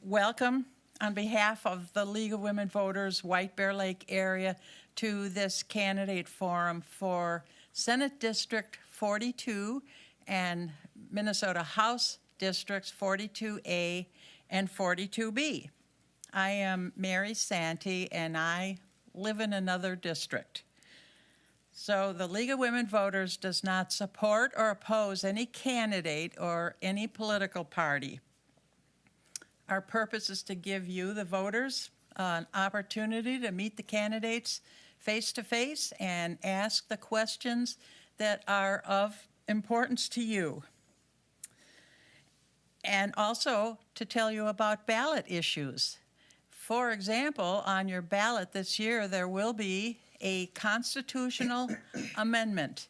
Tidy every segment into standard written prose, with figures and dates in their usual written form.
welcome on behalf of the League of Women Voters, White Bear Lake area, to this candidate forum for Senate District 42 and Minnesota House Districts 42A and 42B. I am Mary Santee, and I live in another district. So the League of Women Voters does not support or oppose any candidate or any political party. Our purpose is to give you, the voters, an opportunity to meet the candidates face-to-face and ask the questions that are of importance to you. And also to tell you about ballot issues. For example, on your ballot this year, there will be a constitutional amendment,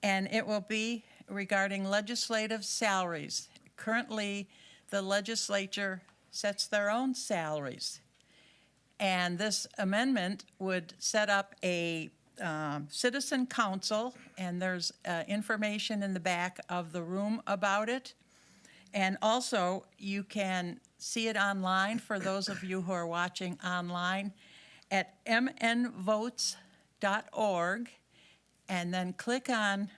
and it will be regarding legislative salaries. Currently, the legislature sets their own salaries, and this amendment would set up a citizen council, and there's information in the back of the room about it. And also, you can see it online for those of you who are watching online at mnvotes.org, and then click on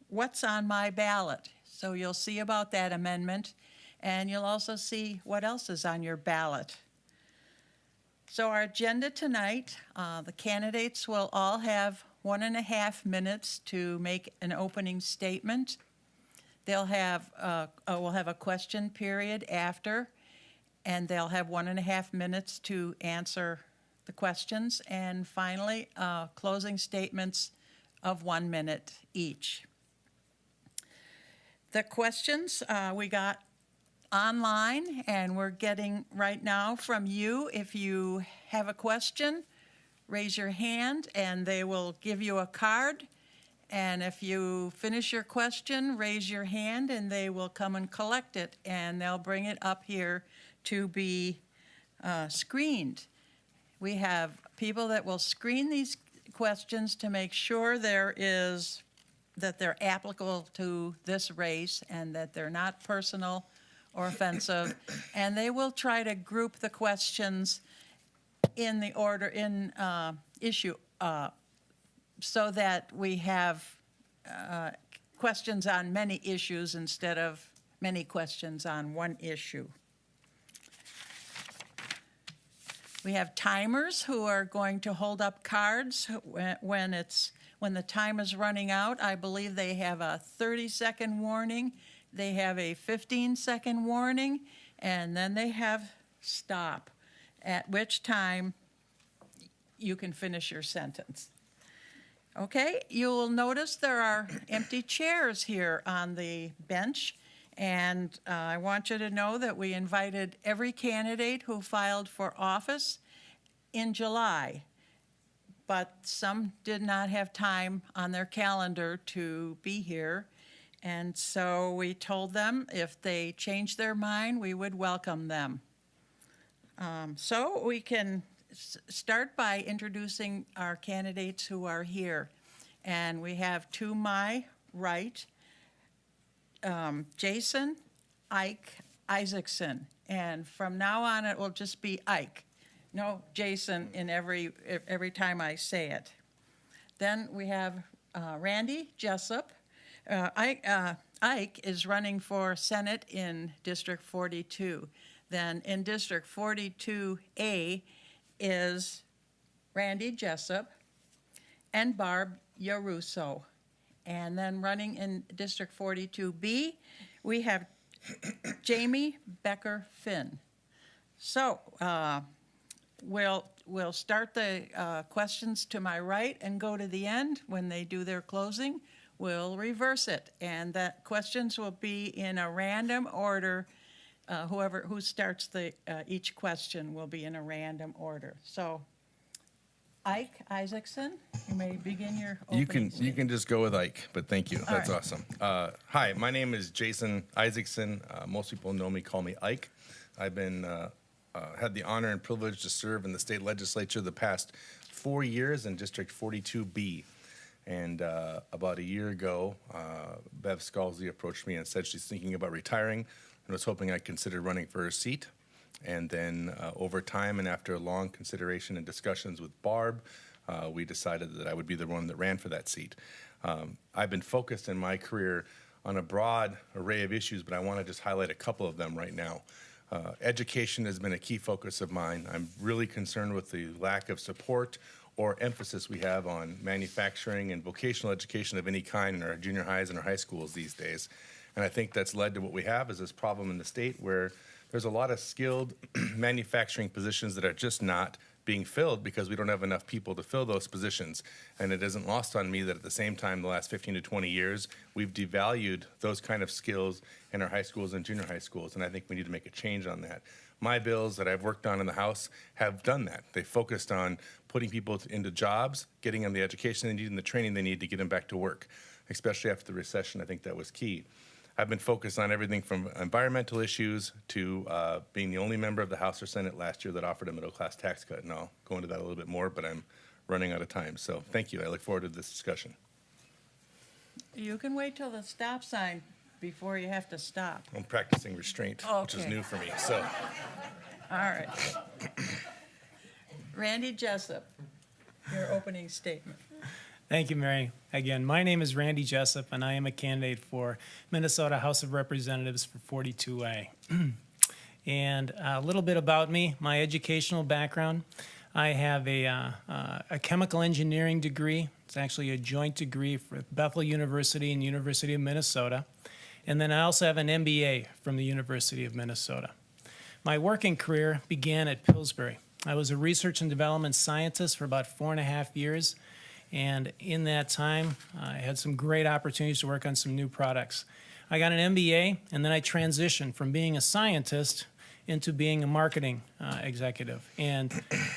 What's on My Ballot. So you'll see about that amendment, and you'll also see what else is on your ballot. So our agenda tonight, the candidates will all have 1.5 minutes to make an opening statement. They'll have, we'll have a question period after, and they'll have 1.5 minutes to answer the questions, and finally, closing statements of 1 minute each. The questions we got online, and we're getting right now from you. If you have a question, raise your hand, and they will give you a card. And if you finish your question, raise your hand, and they will come and collect it, and they'll bring it up here to be screened. We have people that will screen these questions to make sure that they're applicable to this race and that they're not personal or offensive. And they will try to group the questions in the order, issue, so that we have questions on many issues instead of many questions on one issue. We have timers who are going to hold up cards when the time is running out. I believe they have a 30-second warning, they have a 15-second warning, and then they have stop, at which time you can finish your sentence. Okay, you will notice there are empty chairs here on the bench, and I want you to know that we invited every candidate who filed for office in July, but some did not have time on their calendar to be here, and so we told them if they changed their mind, we would welcome them. So we can start by introducing our candidates who are here. And we have to my right, Jason Ike Isaacson. And from now on, it will just be Ike. No Jason in every time I say it. Then we have Randy Jessup. Ike is running for Senate in District 42. Then in District 42A is Randy Jessup and Barb Yaruso. And then running in District 42B, we have Jamie Becker Finn. So we'll start the questions to my right and go to the end. When they do their closing, we'll reverse it. And that questions will be in a random order. Who starts each question will be in a random order. So Ike Isaacson, you may begin your opening You can just go with Ike, but thank you. That's awesome. Hi, my name is Jason Isaacson. Most people know me, call me Ike. I've been had the honor and privilege to serve in the state legislature the past 4 years in District 42B. And about a year ago, Bev Scalzi approached me and said she's thinking about retiring and was hoping I'd consider running for her seat. And then over time and after long consideration and discussions with Barb, we decided that I would be the one that ran for that seat. I've been focused in my career on a broad array of issues, but I want to just highlight a couple of them right now. Education has been a key focus of mine. I'm really concerned with the lack of support or emphasis we have on manufacturing and vocational education of any kind in our junior highs and our high schools these days. And I think that's led to what we have is this problem in the state where there's a lot of skilled manufacturing positions that are just not being filled because we don't have enough people to fill those positions. And it isn't lost on me that at the same time, the last 15 to 20 years, we've devalued those kind of skills in our high schools and junior high schools. And I think we need to make a change on that. My bills that I've worked on in the House have done that. They focused on putting people into jobs, getting them the education they need and the training they need to get them back to work, especially after the recession. I think that was key. I've been focused on everything from environmental issues to being the only member of the House or Senate last year that offered a middle-class tax cut. And I'll go into that a little bit more, but I'm running out of time. So thank you. I look forward to this discussion. You can wait till the stop sign before you have to stop. I'm practicing restraint, which is Okay. new for me. So, All right. Randy Jessup, your opening statement. Thank you, Mary. Again, my name is Randy Jessup, and I am a candidate for Minnesota House of Representatives for 42A. And a little bit about me, my educational background. I have a chemical engineering degree. It's actually a joint degree for Bethel University and University of Minnesota. And then I also have an MBA from the University of Minnesota. My working career began at Pillsbury. I was a research and development scientist for about 4.5 years. And in that time, I had some great opportunities to work on some new products. I got an MBA, and then I transitioned from being a scientist into being a marketing executive. And,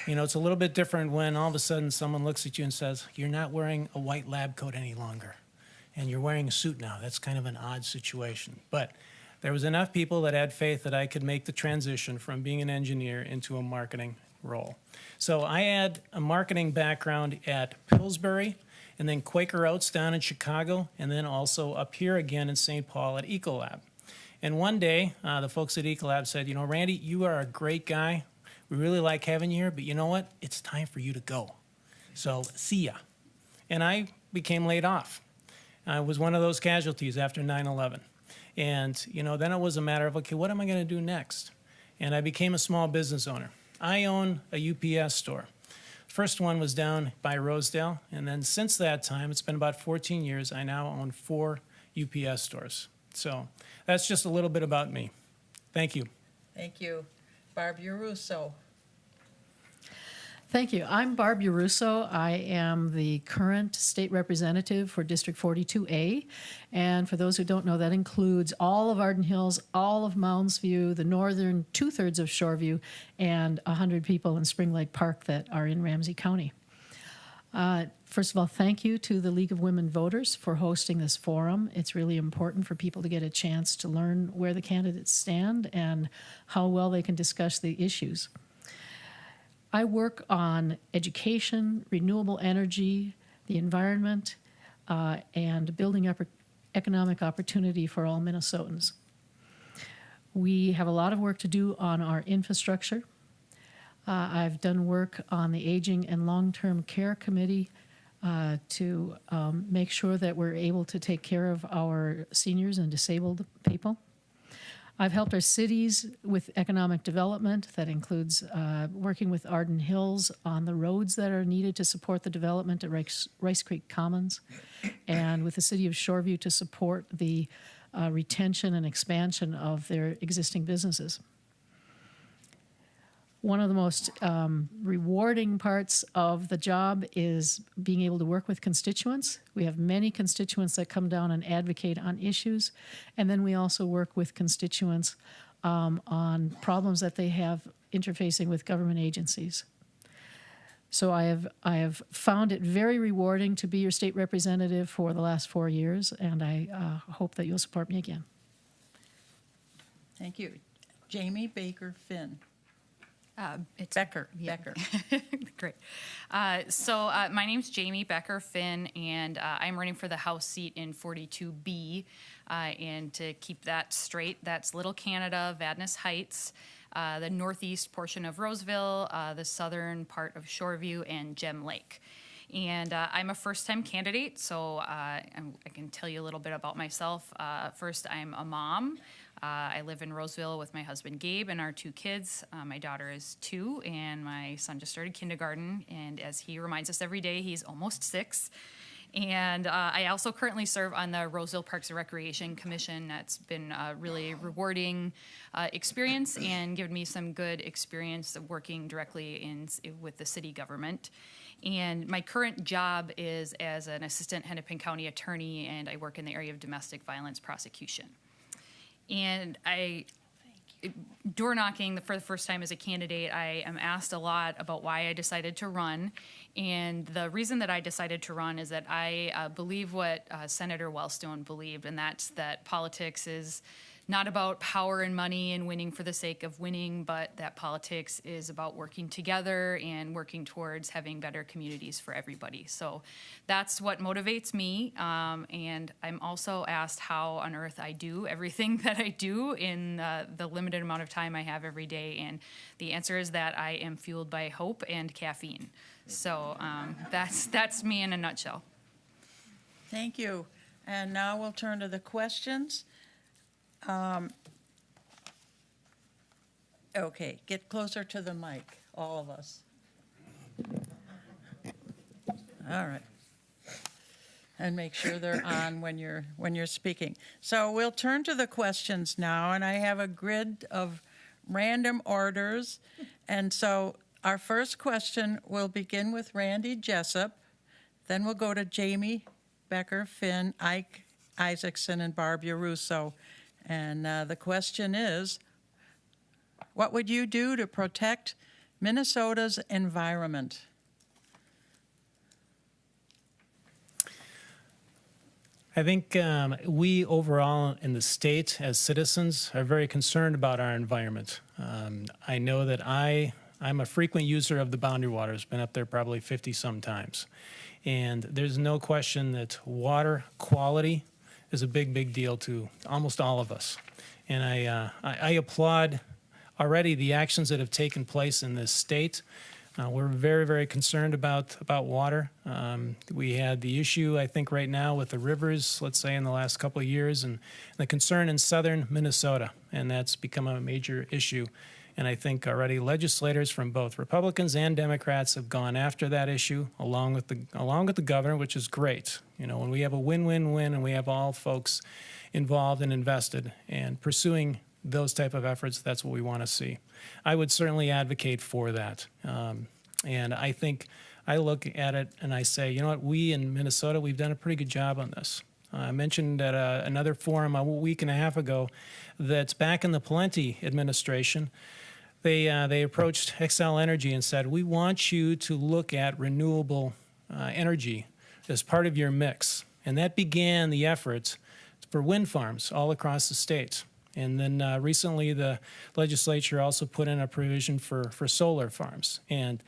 you know, it's a little bit different when all of a sudden someone looks at you and says, you're not wearing a white lab coat any longer, and you're wearing a suit now. That's kind of an odd situation. But there was enough people that had faith that I could make the transition from being an engineer into a marketing role. So I had a marketing background at Pillsbury, and then Quaker Oats down in Chicago, and then also up here again in St. Paul at Ecolab. And one day, the folks at Ecolab said, you know, Randy, you are a great guy. We really like having you here, but you know what? It's time for you to go. So see ya. And I became laid off. I was one of those casualties after 9/11. And, you know, then it was a matter of, okay, what am I going to do next? And I became a small business owner. I own a UPS store. First one was down by Rosedale, and then since that time, it's been about 14 years, I now own 4 UPS stores. So that's just a little bit about me. Thank you. Thank you. Barb Russo. Thank you. I'm Barb Russo. I am the current state representative for District 42A. And for those who don't know, that includes all of Arden Hills, all of Mounds View, the northern 2/3 of Shoreview, and 100 people in Spring Lake Park that are in Ramsey County. First of all, thank you to the League of Women Voters for hosting this forum. It's really important for people to get a chance to learn where the candidates stand and how well they can discuss the issues. I work on education, renewable energy, the environment, and building up economic opportunity for all Minnesotans. We have a lot of work to do on our infrastructure. I've done work on the Aging and Long-Term Care Committee to make sure that we're able to take care of our seniors and disabled people. I've helped our cities with economic development. That includes working with Arden Hills on the roads that are needed to support the development at Rice Creek Commons, and with the city of Shoreview to support the retention and expansion of their existing businesses. One of the most rewarding parts of the job is being able to work with constituents. We have many constituents that come down and advocate on issues, and then we also work with constituents on problems that they have interfacing with government agencies. So I have found it very rewarding to be your state representative for the last 4 years, and I hope that you'll support me again. Thank you. Jamie Baker Finn. It's Becker. yeah. Becker. Great. So my name's Jamie Becker Finn, and I'm running for the House seat in 42B. And to keep that straight, that's Little Canada, Vadnais Heights. the northeast portion of Roseville, the southern part of Shoreview, and Gem Lake. And I'm a first-time candidate, so I can tell you a little bit about myself. First, I'm a mom. I live in Roseville with my husband Gabe and our 2 kids. My daughter is 2, and my son just started kindergarten. And as he reminds us every day, he's almost 6. And I also currently serve on the Roseville Parks and Recreation Commission. That's been a really rewarding experience and given me some good experience of working directly with the city government. And my current job is as an assistant Hennepin County attorney, and I work in the area of domestic violence prosecution. And door knocking for the first time as a candidate, I am asked a lot about why I decided to run. And the reason that I decided to run is that I believe what Senator Wellstone believed, and that's that politics is not about power and money and winning for the sake of winning, but that politics is about working together and working towards having better communities for everybody. So that's what motivates me. And I'm also asked how on earth I do everything that I do in the limited amount of time I have every day. And the answer is that I am fueled by hope and caffeine. So that's me in a nutshell. Thank you. And now we'll turn to the questions. Okay, get closer to the mic, all of us. All right. And make sure they're on when you're speaking. So we'll turn to the questions now, and I have a grid of random orders. And so our first question will begin with Randy Jessup, then we'll go to Jamie Becker, Finn, Ike Isaacson, and Barbara Russo. And the question is, what would you do to protect Minnesota's environment? I think we overall in the state as citizens are very concerned about our environment. I know that I'm a frequent user of the boundary waters, been up there probably 50-some times. And there's no question that water quality is a big, big deal to almost all of us. And I applaud already the actions that have taken place in this state. We're very, very concerned about water. We had the issue, I think, right now with the rivers, let's say in the last couple of years, and the concern in southern Minnesota, and that's become a major issue. And I think already legislators from both Republicans and Democrats have gone after that issue along with the governor, which is great. You know, when we have a win-win-win and we have all folks involved and invested and pursuing those type of efforts, that's what we want to see. I would certainly advocate for that. And I think I look at it and I say, you know what, we in Minnesota, we've done a pretty good job on this. I mentioned at another forum a week and a half ago that's back in the Pawlenty administration. They approached Xcel Energy and said, we want you to look at renewable energy as part of your mix. And that began the efforts for wind farms all across the state. And then recently the legislature also put in a provision for solar farms. And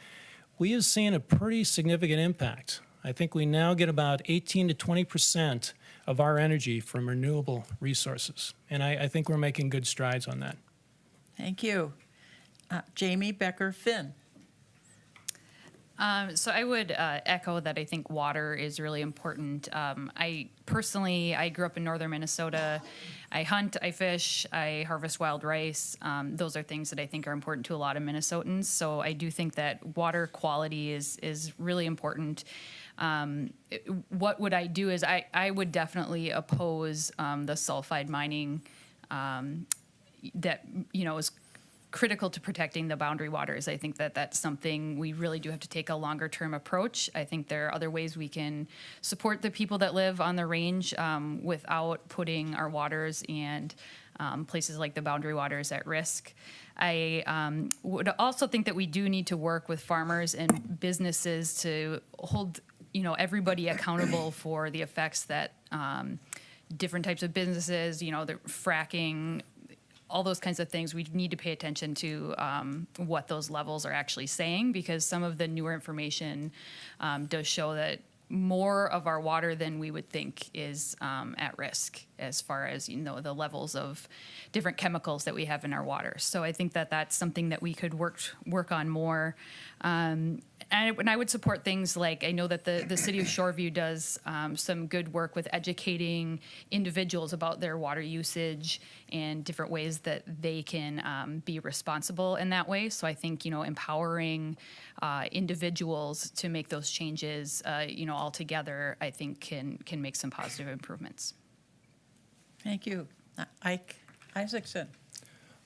we have seen a pretty significant impact. I think we now get about 18 to 20% of our energy from renewable resources. And I think we're making good strides on that. Thank you. Jamie Becker, Finn. So I would echo that I think water is really important. I grew up in northern Minnesota. I hunt, I fish, I harvest wild rice. Those are things that I think are important to a lot of Minnesotans. So I do think that water quality is really important. What would I do is I would definitely oppose the sulfide mining that, you know, is critical to protecting the boundary waters. I think that that's something we really do have to take a longer term approach. I think there are other ways we can support the people that live on the range without putting our waters and places like the boundary waters at risk. I would also think that we do need to work with farmers and businesses to hold, you know, everybody accountable for the effects that different types of businesses, you know, the fracking, all those kinds of things. We need to pay attention to what those levels are actually saying, because some of the newer information does show that more of our water than we would think is at risk as far as, the levels of different chemicals that we have in our water. So I think that that's something that we could work on more. And I would support things like, I know that the city of Shoreview does some good work with educating individuals about their water usage and different ways that they can be responsible in that way. So I think, empowering individuals to make those changes, all together, I think can make some positive improvements. Thank you. Ike Isaacson.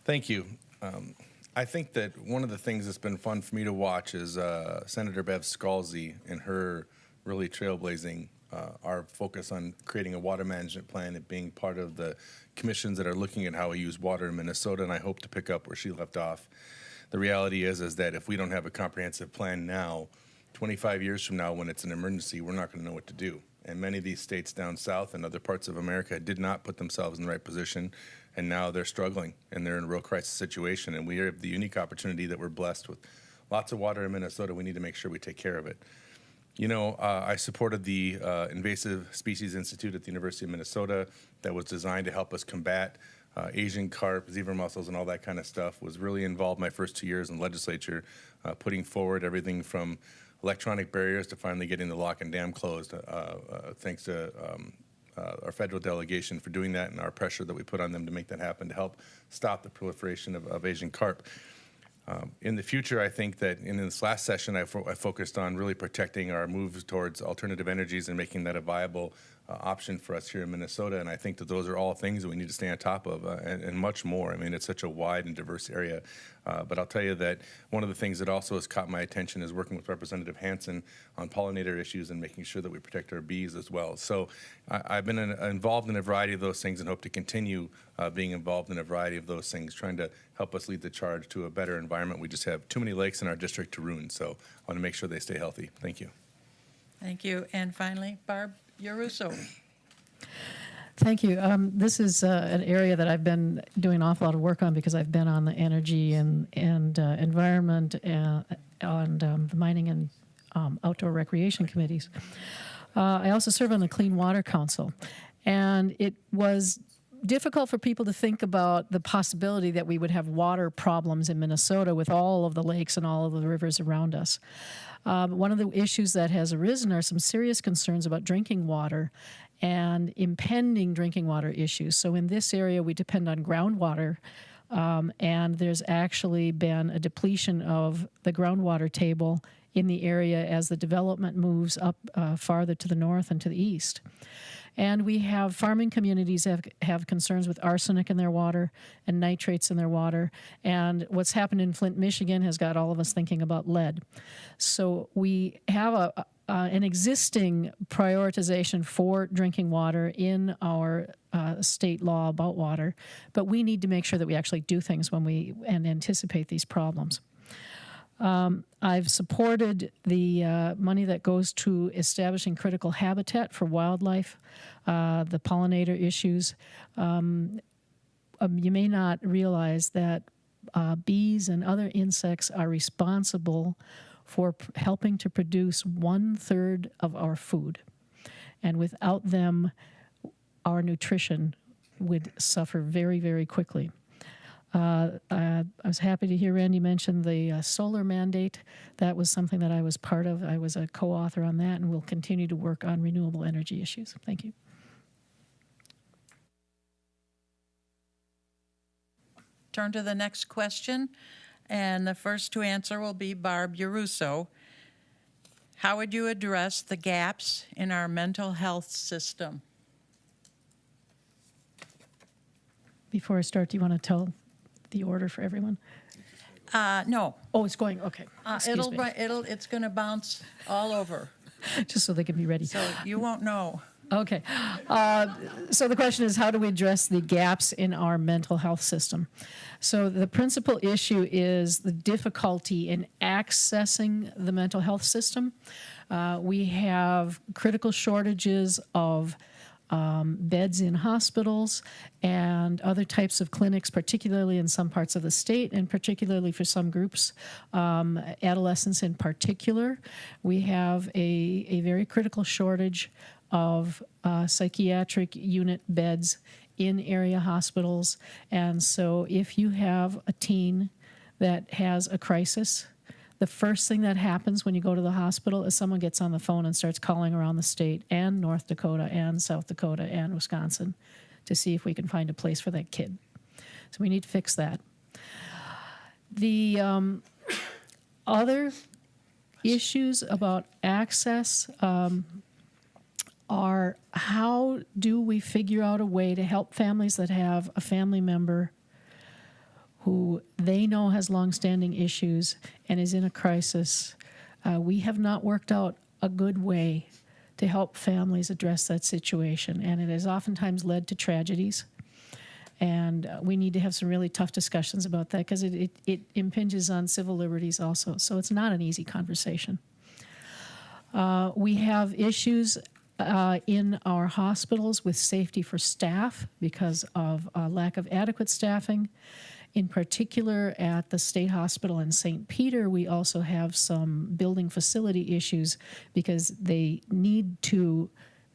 Thank you. I think that one of the things that's been fun for me to watch is Senator Bev Scalzi and her really trailblazing our focus on creating a water management plan and being part of the commissions that are looking at how we use water in Minnesota, and I hope to pick up where she left off. The reality is that if we don't have a comprehensive plan now, 25 years from now when it's an emergency, we're not going to know what to do. And many of these states down south and other parts of America did not put themselves in the right position, and now they're struggling and they're in a real crisis situation. And we have the unique opportunity that we're blessed with lots of water in Minnesota. We need to make sure we take care of it. I supported the Invasive Species Institute at the University of Minnesota that was designed to help us combat Asian carp, zebra mussels, and all that kind of stuff. Was really involved my first 2 years in the legislature, putting forward everything from electronic barriers to finally getting the lock and dam closed, thanks to our federal delegation for doing that and our pressure that we put on them to make that happen to help stop the proliferation of Asian carp. In the future, I think that in this last session, I focused on really protecting our move towards alternative energies and making that a viable option for us here in Minnesota. And I think that those are all things that we need to stay on top of and much more. I mean, it's such a wide and diverse area. But I'll tell you that one of the things that also has caught my attention is working with Representative Hansen on pollinator issues and making sure that we protect our bees as well. So I've been involved in a variety of those things and hope to continue being involved in a variety of those things, trying to help us lead the charge to a better environment. We just have too many lakes in our district to ruin, so I want to make sure they stay healthy. Thank you. Thank you. And finally, Barb Yaruso. Thank you. This is an area that I've been doing an awful lot of work on because I've been on the energy and environment and the mining and outdoor recreation committees. I also serve on the Clean Water Council, and it was difficult for people to think about the possibility that we would have water problems in Minnesota with all of the lakes and all of the rivers around us. One of the issues that has arisen are some serious concerns about drinking water and impending drinking water issues. So in this area, we depend on groundwater, and there's actually been a depletion of the groundwater table in the area as the development moves up farther to the north and to the east. And we have farming communities have concerns with arsenic in their water and nitrates in their water. And what's happened in Flint, Michigan has got all of us thinking about lead. So we have an existing prioritization for drinking water in our state law about water, but we need to make sure that we actually do things and anticipate these problems. I've supported the money that goes to establishing critical habitat for wildlife, the pollinator issues. You may not realize that bees and other insects are responsible for helping to produce 1/3 of our food. And without them, our nutrition would suffer very, very quickly. I was happy to hear Randy mention the solar mandate. That was something that I was part of. I was a co-author on that, and we'll continue to work on renewable energy issues. Thank you. Turn to the next question, and the first to answer will be Barb Yaruso. How would you address the gaps in our mental health system? Before I start, do you want to tell the order for everyone? No. Oh, it's going, okay. Excuse me. It's going to bounce all over, Just so they can be ready. so you won't know. Okay. So the question is, how do we address the gaps in our mental health system? So the principal issue is the difficulty in accessing the mental health system. We have critical shortages of beds in hospitals and other types of clinics, particularly in some parts of the state and particularly for some groups, adolescents in particular. We have a very critical shortage of psychiatric unit beds in area hospitals. And so if you have a teen that has a crisis, the first thing that happens when you go to the hospital is someone gets on the phone and starts calling around the state and North Dakota and South Dakota and Wisconsin to see if we can find a place for that kid. So we need to fix that. The other issues about access are how do we figure out a way to help families that have a family member who they know has longstanding issues and is in a crisis. We have not worked out a good way to help families address that situation, and it has oftentimes led to tragedies. And we need to have some really tough discussions about that because it impinges on civil liberties also. So it's not an easy conversation. We have issues in our hospitals with safety for staff because of lack of adequate staffing. In particular, at the State Hospital in St. Peter, we also have some building facility issues because they need to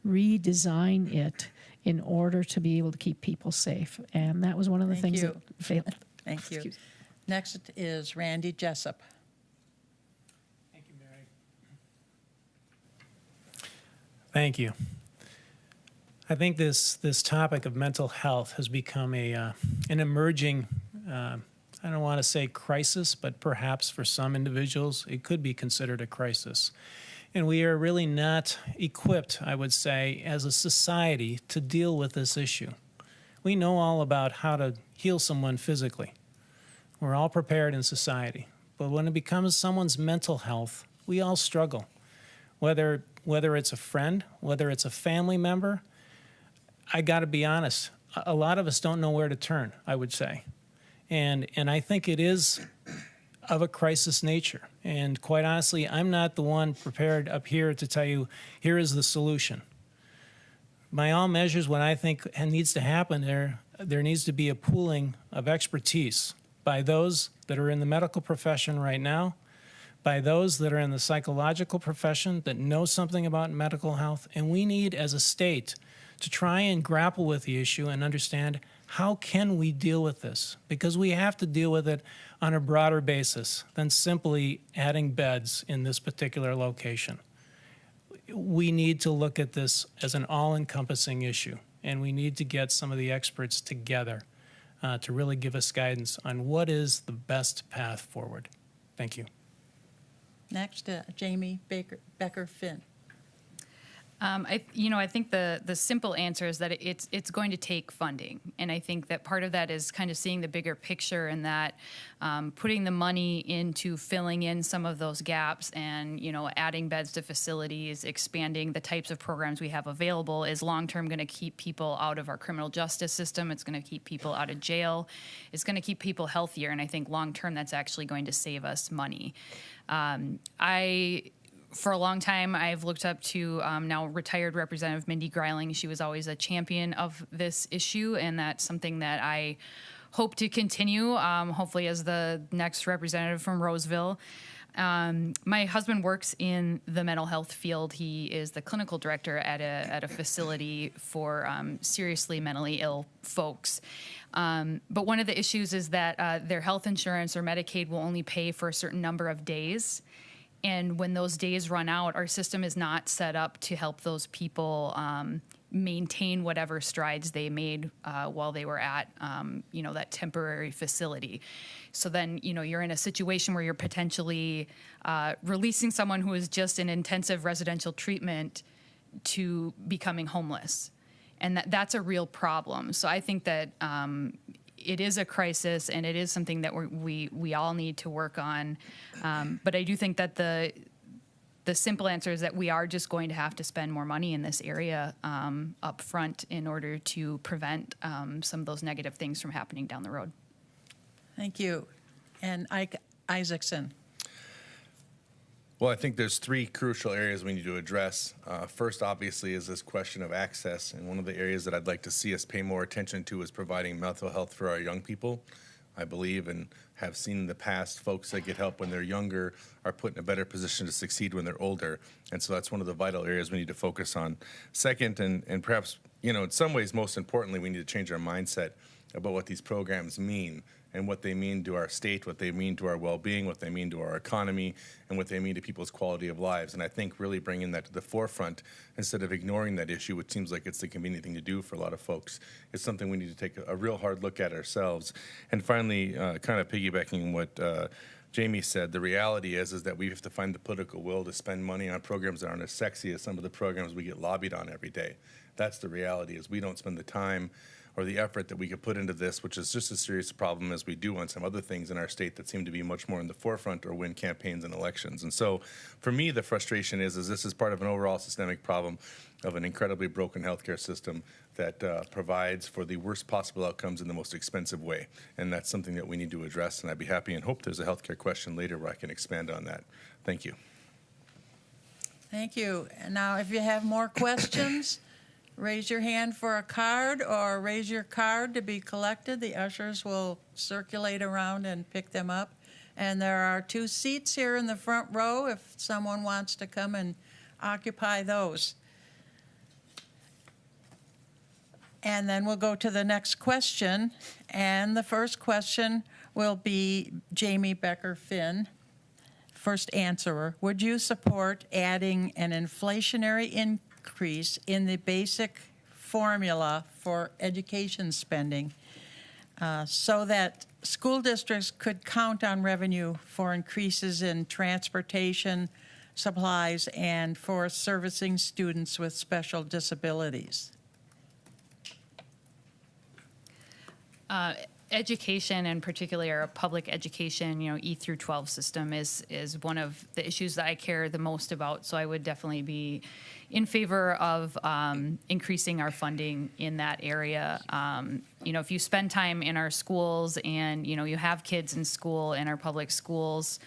redesign it in order to be able to keep people safe. And that was one of the Thank things you. that failed. Thank you. Excuse me. Next is Randy Jessup. Thank you, Mary. Thank you. I think this topic of mental health has become an emerging, I don't want to say crisis, but perhaps for some individuals it could be considered a crisis. And we are really not equipped, I would say, as a society to deal with this issue. We know all about how to heal someone physically. We're all prepared in society. But when it becomes someone's mental health, we all struggle. Whether it's a friend, whether it's a family member, I got to be honest, a lot of us don't know where to turn, I would say. And I think it is of a crisis nature. And quite honestly, I'm not the one prepared up here to tell you, here is the solution. By all measures, what I think needs to happen there needs to be a pooling of expertise by those that are in the medical profession right now, by those that are in the psychological profession that know something about mental health. And we need, as a state, to try and grapple with the issue and understand how can we deal with this? Because we have to deal with it on a broader basis than simply adding beds in this particular location. We need to look at this as an all-encompassing issue, and we need to get some of the experts together to really give us guidance on what is the best path forward. Thank you. Next, Jamie Becker-Finn. I think the simple answer is that it's going to take funding, and I think that part of that is kind of seeing the bigger picture and that putting the money into filling in some of those gaps and adding beds to facilities, expanding the types of programs we have available is long term going to keep people out of our criminal justice system. It's going to keep people out of jail. It's going to keep people healthier, and I think long term that's actually going to save us money. For a long time, I've looked up to now retired Representative Mindy Greiling. She was always a champion of this issue, and that's something that I hope to continue, hopefully as the next representative from Roseville. My husband works in the mental health field. He is the clinical director at a facility for seriously mentally ill folks. But one of the issues is that their health insurance or Medicaid will only pay for a certain number of days. And when those days run out, our system is not set up to help those people maintain whatever strides they made while they were at, that temporary facility. So then, you're in a situation where you're potentially releasing someone who is just in intensive residential treatment to becoming homeless. And that's a real problem. So I think that it is a crisis, and it is something that we all need to work on. But I do think that the simple answer is that we are just going to have to spend more money in this area up front in order to prevent some of those negative things from happening down the road. Thank you. And Ike Isaacson. Well, I think there's three crucial areas we need to address. First, obviously, is this question of access. And one of the areas that I'd like to see us pay more attention to is providing mental health for our young people. I believe and have seen in the past folks that get help when they're younger are put in a better position to succeed when they're older. And so that's one of the vital areas we need to focus on. Second, and perhaps, in some ways, most importantly, we need to change our mindset about what these programs mean and what they mean to our state, what they mean to our well-being, what they mean to our economy, and what they mean to people's quality of lives. And I think really bringing that to the forefront instead of ignoring that issue, which seems like it's the convenient thing to do for a lot of folks, is something we need to take a real hard look at ourselves. And finally, kind of piggybacking what Jamie said, the reality is that we have to find the political will to spend money on programs that aren't as sexy as some of the programs we get lobbied on every day. That's the reality, is we don't spend the time or the effort that we could put into this, which is just as serious a problem as we do on some other things in our state that seem to be much more in the forefront or win campaigns and elections. And so for me, the frustration is this is part of an overall systemic problem of an incredibly broken healthcare system that provides for the worst possible outcomes in the most expensive way. And that's something that we need to address, and I'd be happy and hope there's a healthcare question later where I can expand on that. Thank you. Thank you. And now, if you have more questions, raise your hand for a card or raise your card to be collected. The ushers will circulate around and pick them up. And there are 2 seats here in the front row if someone wants to come and occupy those. And then we'll go to the next question. And the first question will be Jamie Becker-Finn. First answerer, would you support adding an inflationary increase in the basic formula for education spending so that school districts could count on revenue for increases in transportation, supplies, and for servicing students with special disabilities? Education, and particularly our public education, E through 12 system is one of the issues that I care the most about. So I would definitely be in favor of increasing our funding in that area. If you spend time in our schools and, you have kids in school, in our public schools,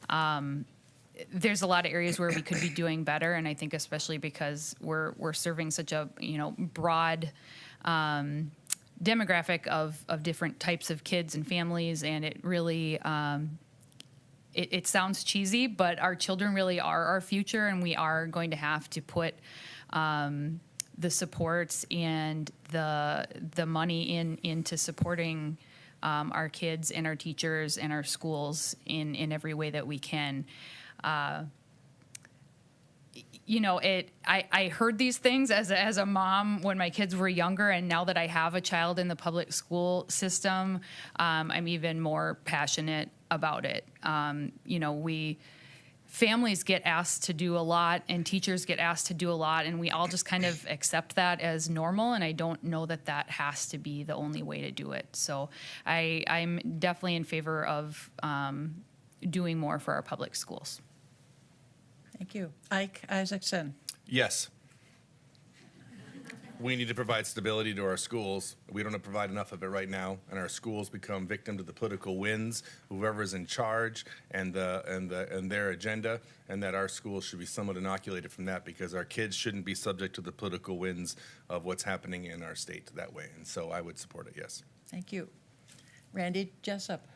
there's a lot of areas where we could be doing better. And I think especially because we're serving such a, broad demographic of different types of kids and families, and it really it sounds cheesy, but our children really are our future, and we are going to have to put the supports and the money into supporting our kids and our teachers and our schools in every way that we can. I heard these things as a mom when my kids were younger, and now that I have a child in the public school system, I'm even more passionate about it. Families get asked to do a lot, and teachers get asked to do a lot, and we all just kind of accept that as normal, and I don't know that has to be the only way to do it. So I'm definitely in favor of doing more for our public schools. Thank you. Ike Isaacson. Yes. We need to provide stability to our schools. We don't provide enough of it right now, and our schools become victim to the political winds, whoever's in charge and their agenda, and that our schools should be somewhat inoculated from that because our kids shouldn't be subject to the political winds of what's happening in our state that way. And so I would support it, yes. Thank you. Randy Jessup.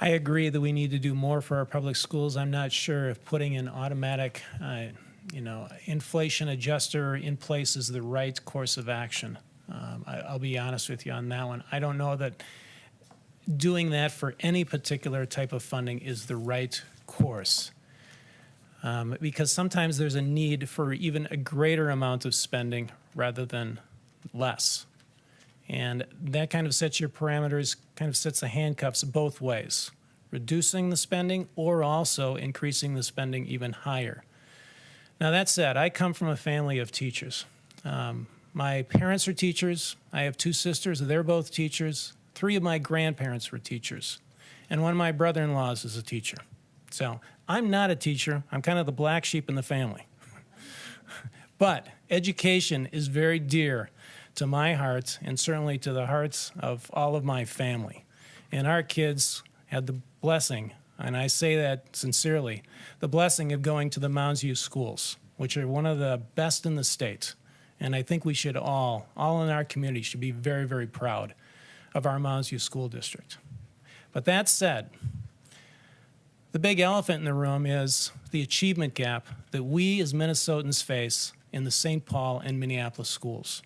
I agree that we need to do more for our public schools. I'm not sure if putting an automatic, inflation adjuster in place is the right course of action. I'll be honest with you on that one. I don't know that doing that for any particular type of funding is the right course. Because sometimes there's a need for even a greater amount of spending rather than less. And that kind of sets your parameters, kind of sets the handcuffs both ways, reducing the spending or also increasing the spending even higher. Now, that said, I come from a family of teachers. My parents are teachers. I have 2 sisters. They're both teachers. 3 of my grandparents were teachers. And one of my brother-in-laws is a teacher. So I'm not a teacher. I'm kind of the black sheep in the family. But education is very dear to my heart and certainly to the hearts of all of my family. And our kids had the blessing, and I say that sincerely, the blessing of going to the Mounds View schools, which are one of the best in the state. And I think we should all in our community should be very, very proud of our Mounds View School District. But that said, the big elephant in the room is the achievement gap that we as Minnesotans face in the St. Paul and Minneapolis schools.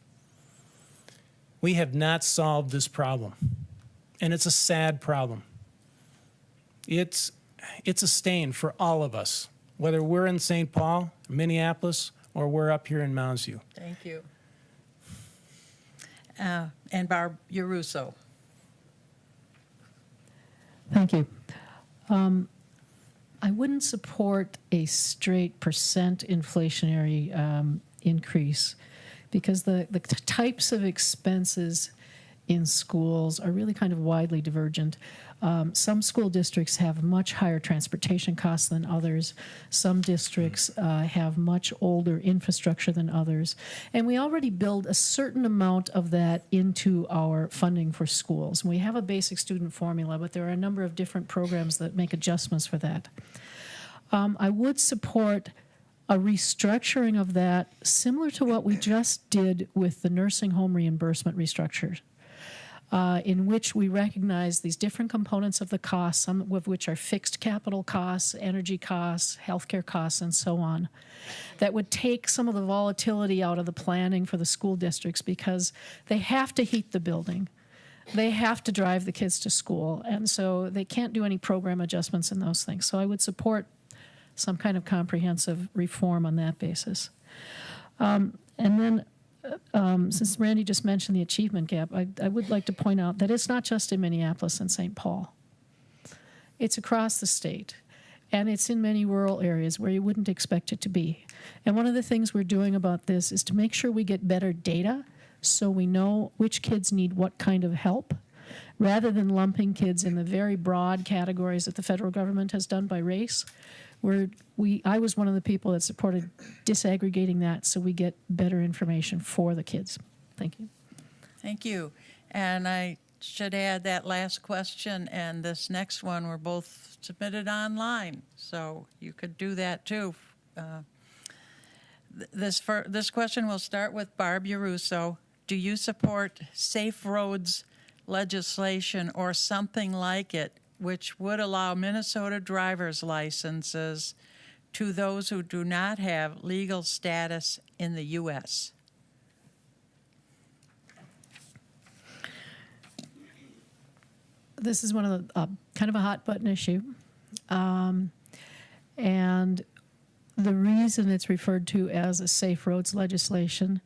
We have not solved this problem, and it's a sad problem. It's a stain for all of us, whether we're in St. Paul, Minneapolis, or we're up here in Mounds View. Thank you. And Barb Yaruso. Thank you. I wouldn't support a straight percent inflationary increase because the types of expenses in schools are really kind of widely divergent. Some school districts have much higher transportation costs than others. Some districts have much older infrastructure than others. And we already build a certain amount of that into our funding for schools. We have a basic student formula, but there are a number of different programs that make adjustments for that. I would support a restructuring of that similar to what we just did with the nursing home reimbursement restructure. In which we recognize these different components of the cost, some of which are fixed capital costs, energy costs, healthcare costs, and so on, that would take some of the volatility out of the planning for the school districts because they have to heat the building. They have to drive the kids to school, and so they can't do any program adjustments in those things. So I would support some kind of comprehensive reform on that basis. And then since Randy just mentioned the achievement gap, I would like to point out that it's not just in Minneapolis and St. Paul. It's across the state, and it's in many rural areas where you wouldn't expect it to be. And one of the things we're doing about this is to make sure we get better data so we know which kids need what kind of help, rather than lumping kids in the very broad categories that the federal government has done by race. I was one of the people that supported disaggregating that so we get better information for the kids. Thank you. Thank you. And I should add that last question and this next one were both submitted online, so you could do that too. This question will start with Barb Yaruso. Do you support safe roads legislation or something like it, which would allow Minnesota driver's licenses to those who do not have legal status in the U.S.? This is one of the kind of a hot button issue. And the reason it's referred to as a safe roads legislation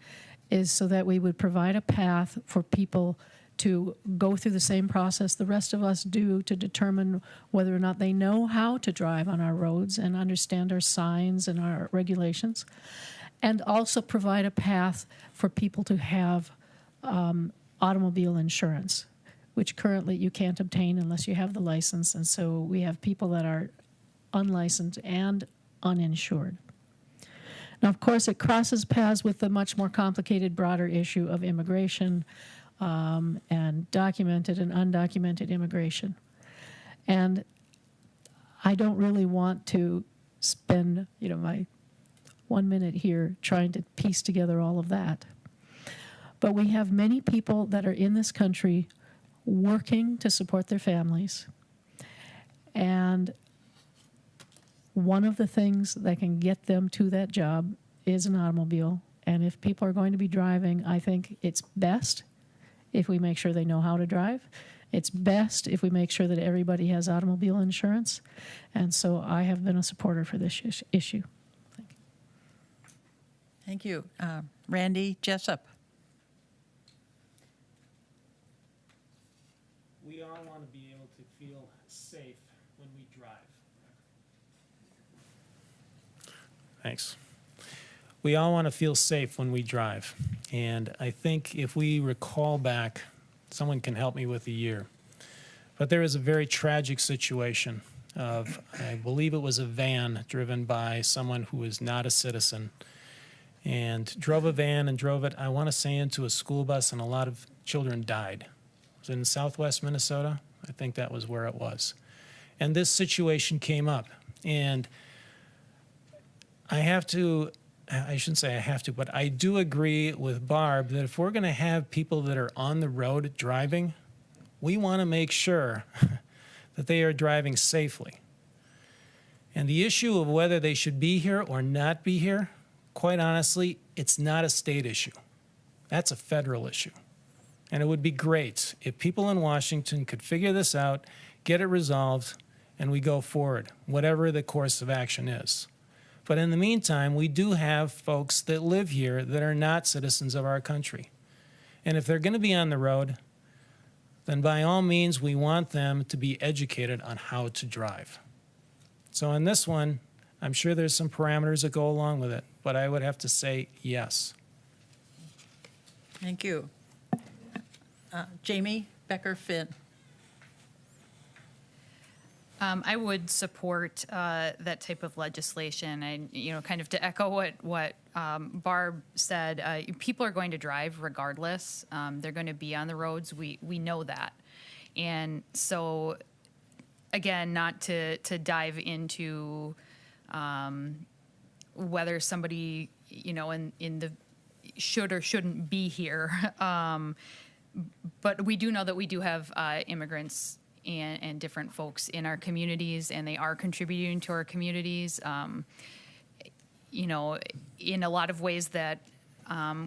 is so that we would provide a path for people to go through the same process the rest of us do to determine whether or not they know how to drive on our roads and understand our signs and our regulations, and also provide a path for people to have automobile insurance, which currently you can't obtain unless you have the license, and so we have people that are unlicensed and uninsured. Now, of course, it crosses paths with the much more complicated, broader issue of immigration, and documented and undocumented immigration. And I don't really want to spend, my 1 minute here trying to piece together all of that. But we have many people that are in this country working to support their families. And one of the things that can get them to that job is an automobile. And if people are going to be driving, I think it's best if we make sure they know how to drive. It's best if we make sure that everybody has automobile insurance. And so I have been a supporter for this issue. Thank you. Randy Jessup. We all want to be able to feel safe when we drive. Thanks. We all want to feel safe when we drive. And I think if we recall back, someone can help me with the year, but there was a very tragic situation of, I believe it was a van driven by someone who was not a citizen, and drove a van and drove it, I want to say, into a school bus, and a lot of children died. Was it in southwest Minnesota? I think that was where it was. and this situation came up. And I shouldn't say I have to, but I do agree with Barb that if we're going to have people that are on the road driving, we want to make sure that they are driving safely. And the issue of whether they should be here or not be here, quite honestly, it's not a state issue. That's a federal issue. And it would be great if people in Washington could figure this out, get it resolved, and we go forward, whatever the course of action is. But in the meantime, we do have folks that live here that are not citizens of our country. And if they're going to be on the road, then by all means, we want them to be educated on how to drive. So on this one, I'm sure there's some parameters that go along with it, but I would have to say yes. Thank you. Jamie Becker-Finn. I would support that type of legislation. And, kind of to echo what Barb said, people are going to drive regardless. They're going to be on the roads. We know that. And so, again, not to dive into whether somebody, in the should or shouldn't be here. But we do know that we do have immigrants and different folks in our communities, and they are contributing to our communities, in a lot of ways that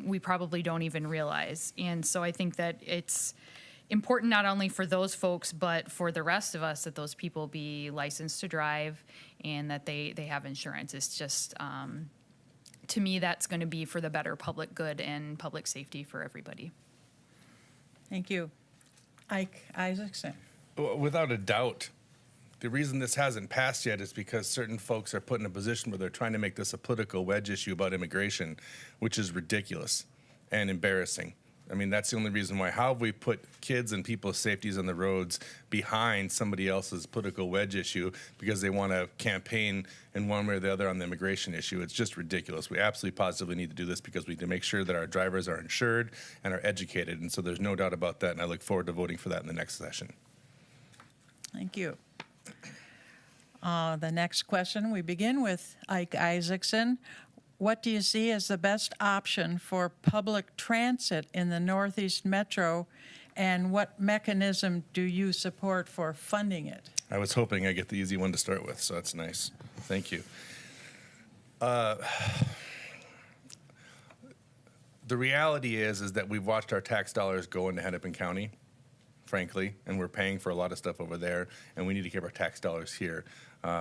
we probably don't even realize. And so I think that it's important not only for those folks, but for the rest of us, that those people be licensed to drive and that they have insurance. It's just, to me, that's going to be for the better public good and public safety for everybody. Thank you. Ike Isaacson. Without a doubt, the reason this hasn't passed yet is because certain folks are put in a position where they're trying to make this a political wedge issue about immigration, which is ridiculous and embarrassing. I mean, that's the only reason why. How have we put kids and people's safeties on the roads behind somebody else's political wedge issue because they want to campaign in one way or the other on the immigration issue? It's just ridiculous. We absolutely positively need to do this because we need to make sure that our drivers are insured and are educated. And so there's no doubt about that, and I look forward to voting for that in the next session. Thank you. The next question, we begin with Ike Isaacson. What do you see as the best option for public transit in the Northeast Metro, and what mechanism do you support for funding it? I was hoping I get the easy one to start with, so that's nice. Thank you. The reality is that we've watched our tax dollars go into Hennepin County, frankly, and we're paying for a lot of stuff over there, and we need to keep our tax dollars here.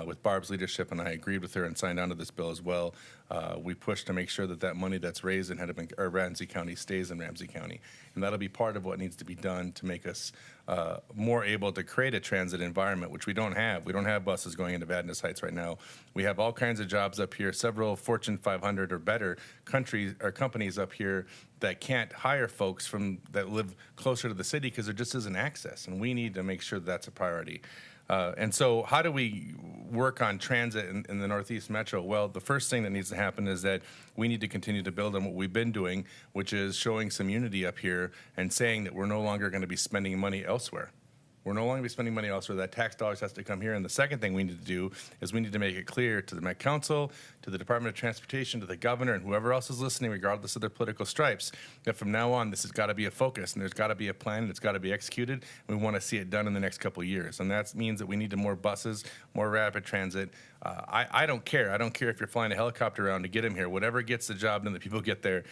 With Barb's leadership, and I agreed with her and signed on to this bill as well, we pushed to make sure that that money that's raised in Ramsey County stays in Ramsey County. And that'll be part of what needs to be done to make us more able to create a transit environment, which we don't have. We don't have buses going into Vadnais Heights right now. We have all kinds of jobs up here, several Fortune 500 or better countries or companies up here that can't hire folks that live closer to the city because there just isn't access. And we need to make sure that's a priority. And so how do we work on transit in the Northeast Metro? Well, the first thing that needs to happen is that we need to continue to build on what we've been doing, which is showing some unity up here and saying that we're no longer going to be spending money elsewhere. We're no longer going to be spending money elsewhere. That tax dollars has to come here. And the second thing we need to do is we need to make it clear to the Met Council, to the Department of Transportation, to the governor, and whoever else is listening, regardless of their political stripes, that from now on, this has got to be a focus, and there's got to be a plan, and it's got to be executed. We want to see it done in the next couple of years. And that means that we need more buses, more rapid transit. I don't care. I don't care if you're flying a helicopter around to get them here. Whatever gets the job done, that people get there,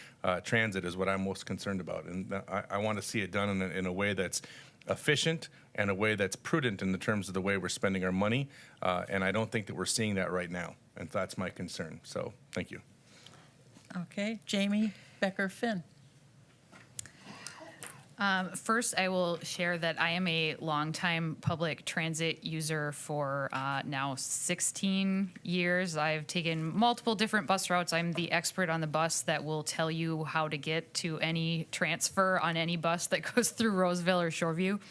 transit is what I'm most concerned about. And I want to see it done in a way that's efficient and a way that's prudent in the terms of the way we're spending our money. And I don't think that we're seeing that right now. And that's my concern. So thank you. Okay, Jamie Becker-Finn. First, I will share that I am a longtime public transit user for now 16 years. I've taken multiple different bus routes. I'm the expert on the bus that will tell you how to get to any transfer on any bus that goes through Roseville or Shoreview.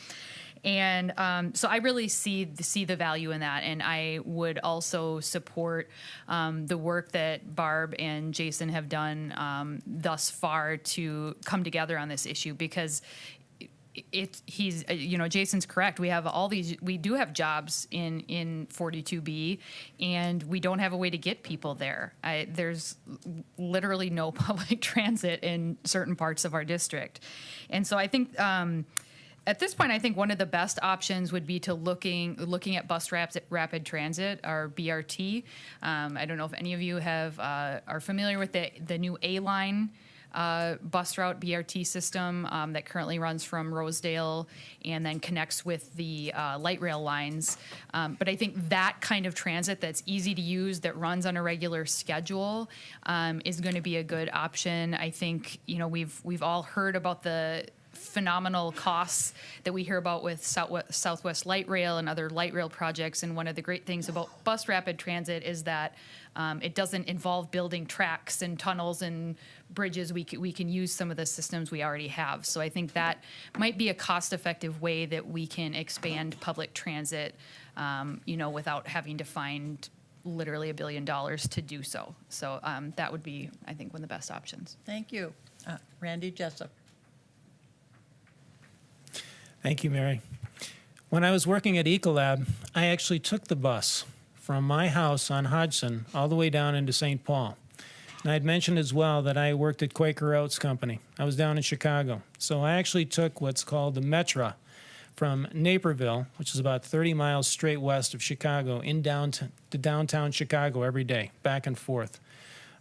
And so I really see the value in that, and I would also support the work that Barb and Jason have done thus far to come together on this issue, because Jason's correct. We do have jobs in 42B, and we don't have a way to get people there. There's literally no public transit in certain parts of our district. And so I think, at this point, I think one of the best options would be to looking at bus rapid transit, or BRT. I don't know if any of you are familiar with the new A-line bus route BRT system that currently runs from Rosedale and then connects with the light rail lines. But I think that kind of transit that's easy to use, that runs on a regular schedule, is going to be a good option. I think, we've all heard about the phenomenal costs that we hear about with Southwest Light Rail and other light rail projects. And one of the great things about bus rapid transit is that it doesn't involve building tracks and tunnels and bridges. We can use some of the systems we already have. So I think that might be a cost-effective way that we can expand public transit, without having to find literally $1 billion to do so. So that would be, I think, one of the best options. Thank you. Randy Jessup. Thank you, Mary. When I was working at Ecolab, I actually took the bus from my house on Hodgson all the way down into St. Paul. And I'd mentioned as well that I worked at Quaker Oats Company. I was down in Chicago. So I actually took what's called the Metra from Naperville, which is about 30 miles straight west of Chicago, to downtown Chicago every day, back and forth.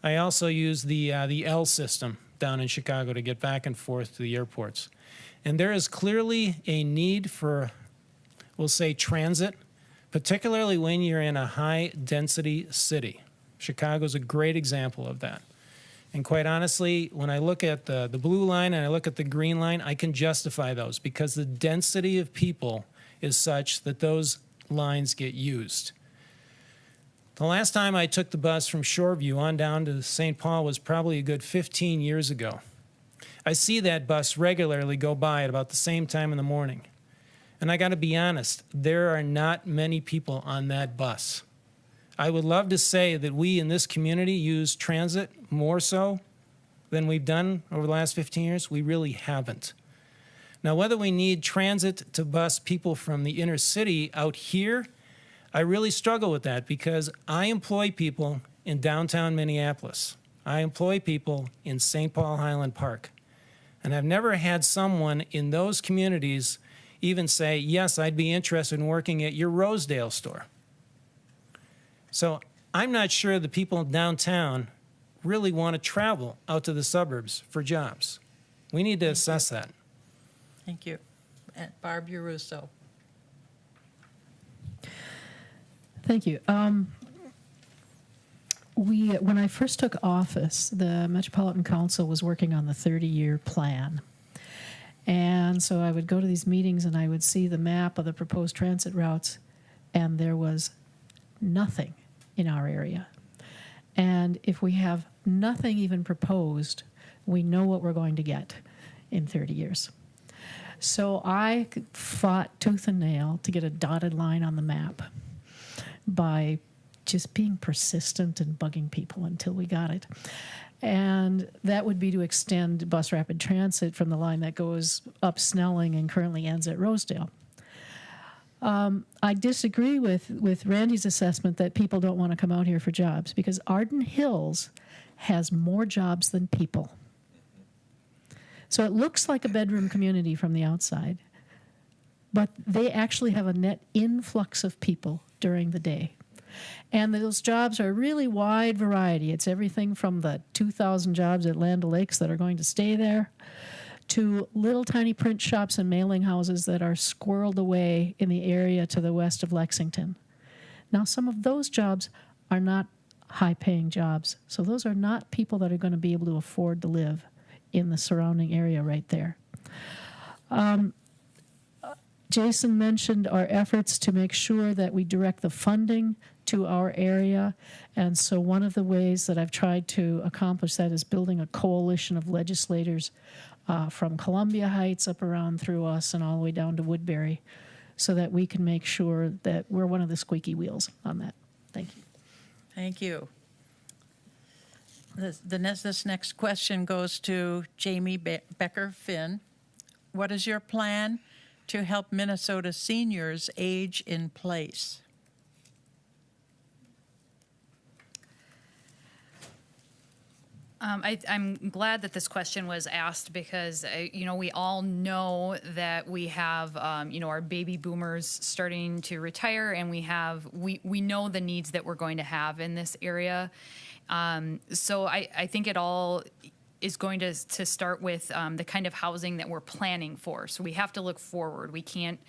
I also used the L system down in Chicago to get back and forth to the airports. And there is clearly a need for, we'll say, transit, particularly when you're in a high-density city. Chicago's a great example of that. And quite honestly, when I look at the blue line and I look at the green line, I can justify those because the density of people is such that those lines get used. The last time I took the bus from Shoreview on down to St. Paul was probably a good 15 years ago. I see that bus regularly go by at about the same time in the morning. And I got to be honest, there are not many people on that bus. I would love to say that we in this community use transit more so than we've done over the last 15 years. We really haven't. Now, whether we need transit to bus people from the inner city out here, I really struggle with that because I employ people in downtown Minneapolis. I employ people in St. Paul Highland Park. And I've never had someone in those communities even say, yes, I'd be interested in working at your Rosedale store. So I'm not sure the people downtown really want to travel out to the suburbs for jobs. We need to assess that. Thank you. Barb Russo. Thank you. When I first took office, the Metropolitan Council was working on the 30-year plan. And so I would go to these meetings and I would see the map of the proposed transit routes, and there was nothing in our area. And if we have nothing even proposed, we know what we're going to get in 30 years. So I fought tooth and nail to get a dotted line on the map by just being persistent and bugging people until we got it. And that would be to extend bus rapid transit from the line that goes up Snelling and currently ends at Rosedale. I disagree with Randy's assessment that people don't want to come out here for jobs because Arden Hills has more jobs than people. So it looks like a bedroom community from the outside, but they actually have a net influx of people during the day. And those jobs are a really wide variety. It's everything from the 2,000 jobs at Land O'Lakes that are going to stay there to little tiny print shops and mailing houses that are squirreled away in the area to the west of Lexington. Now, some of those jobs are not high-paying jobs, so those are not people that are going to be able to afford to live in the surrounding area right there. Jason mentioned our efforts to make sure that we direct the funding to our area, and so one of the ways that I've tried to accomplish that is building a coalition of legislators from Columbia Heights up around through us and all the way down to Woodbury so that we can make sure that we're one of the squeaky wheels on that. Thank you. Thank you. This next question goes to Jamie Becker-Finn. what is your plan to help Minnesota seniors age in place? I'm glad that this question was asked because, we all know that we have, our baby boomers starting to retire, and we know the needs that we're going to have in this area. So I think it all is going to start with the kind of housing that we're planning for. So we have to look forward. We can't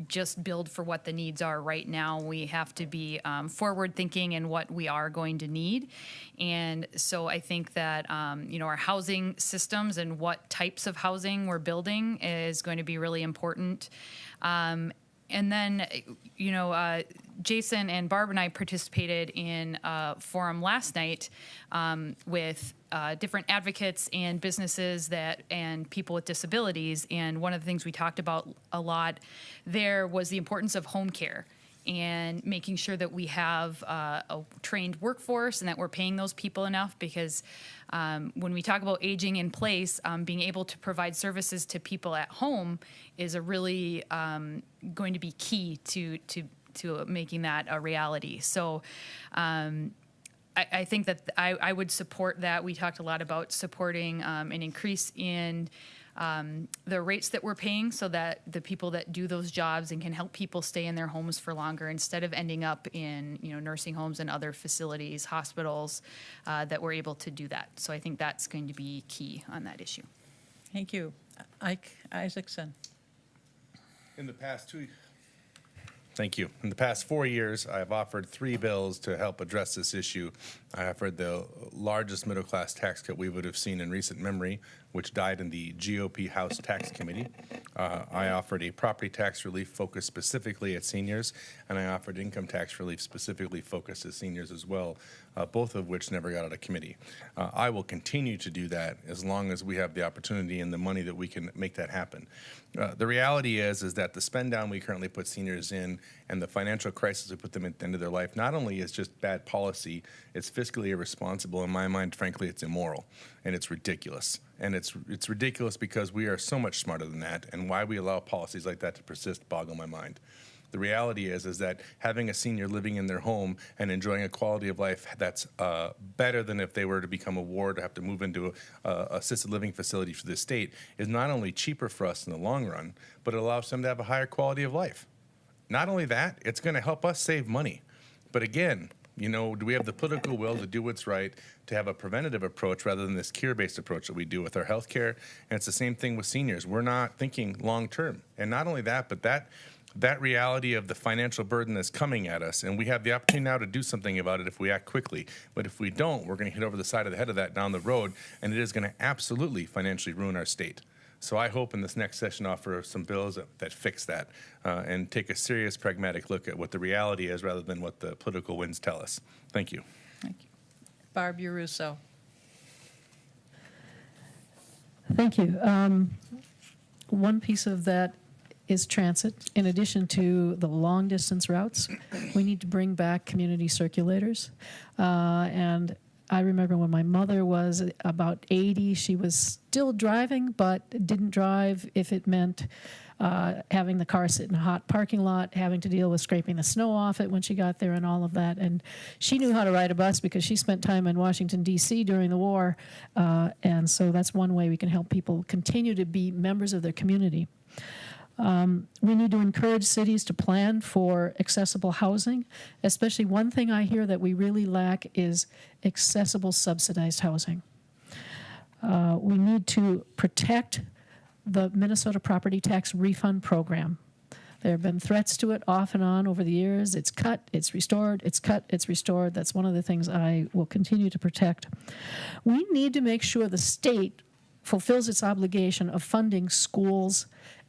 just build for what the needs are right now. We have to be forward thinking in what we are going to need. And so I think that, our housing systems and what types of housing we're building is going to be really important. And then, Jason and Barb and I participated in a forum last night with different advocates and businesses and people with disabilities. And one of the things we talked about a lot there was the importance of home care and making sure that we have a trained workforce and that we're paying those people enough, because when we talk about aging in place, being able to provide services to people at home is a really going to be key to making that a reality. So I think that I would support that. We talked a lot about supporting an increase in the rates that we're paying so that the people that do those jobs and can help people stay in their homes for longer instead of ending up in nursing homes and other facilities, hospitals, that we're able to do that. So I think that's going to be key on that issue. Thank you. Ike Isaacson. Thank you. In the past 4 years, I have offered 3 bills to help address this issue. I offered the largest middle-class tax cut we would have seen in recent memory, which died in the GOP House Tax Committee. I offered a property tax relief focused specifically at seniors, and I offered income tax relief specifically focused at seniors as well, both of which never got out of committee. I will continue to do that as long as we have the opportunity and the money that we can make that happen. The reality is that the spend down we currently put seniors in and the financial crisis we put them at the end of their life not only is just bad policy, it's fiscally irresponsible. In my mind, frankly, it's immoral and it's ridiculous. And it's ridiculous because we are so much smarter than that, and why we allow policies like that to persist boggle my mind. The reality is that having a senior living in their home and enjoying a quality of life that's better than if they were to become a ward or have to move into a assisted living facility for the state is not only cheaper for us in the long run, but it allows them to have a higher quality of life. Not only that, it's going to help us save money. But again, do we have the political will to do what's right, to have a preventative approach rather than this cure-based approach that we do with our health care? And it's the same thing with seniors. We're not thinking long-term. And not only that, but that reality of the financial burden that's coming at us, and we have the opportunity now to do something about it if we act quickly. But if we don't, we're going to hit over the side of the head of that down the road, and it is going to absolutely financially ruin our state. So I hope in this next session offer some bills that fix that and take a serious pragmatic look at what the reality is rather than what the political winds tell us. Thank you. Thank you. Barb Russo. Thank you. One piece of that is transit. In addition to the long distance routes, we need to bring back community circulators. And I remember when my mother was about 80, she was still driving, but didn't drive if it meant having the car sit in a hot parking lot, having to deal with scraping the snow off it when she got there and all of that. And she knew how to ride a bus because she spent time in Washington, D.C. during the war. And so that's one way we can help people continue to be members of their community. We need to encourage cities to plan for accessible housing, especially one thing I hear that we really lack is accessible subsidized housing. We need to protect the Minnesota property tax refund program. There have been threats to it off and on over the years. It's cut, it's restored, it's cut, it's restored. That's one of the things I will continue to protect. We need to make sure the state fulfills its obligation of funding schools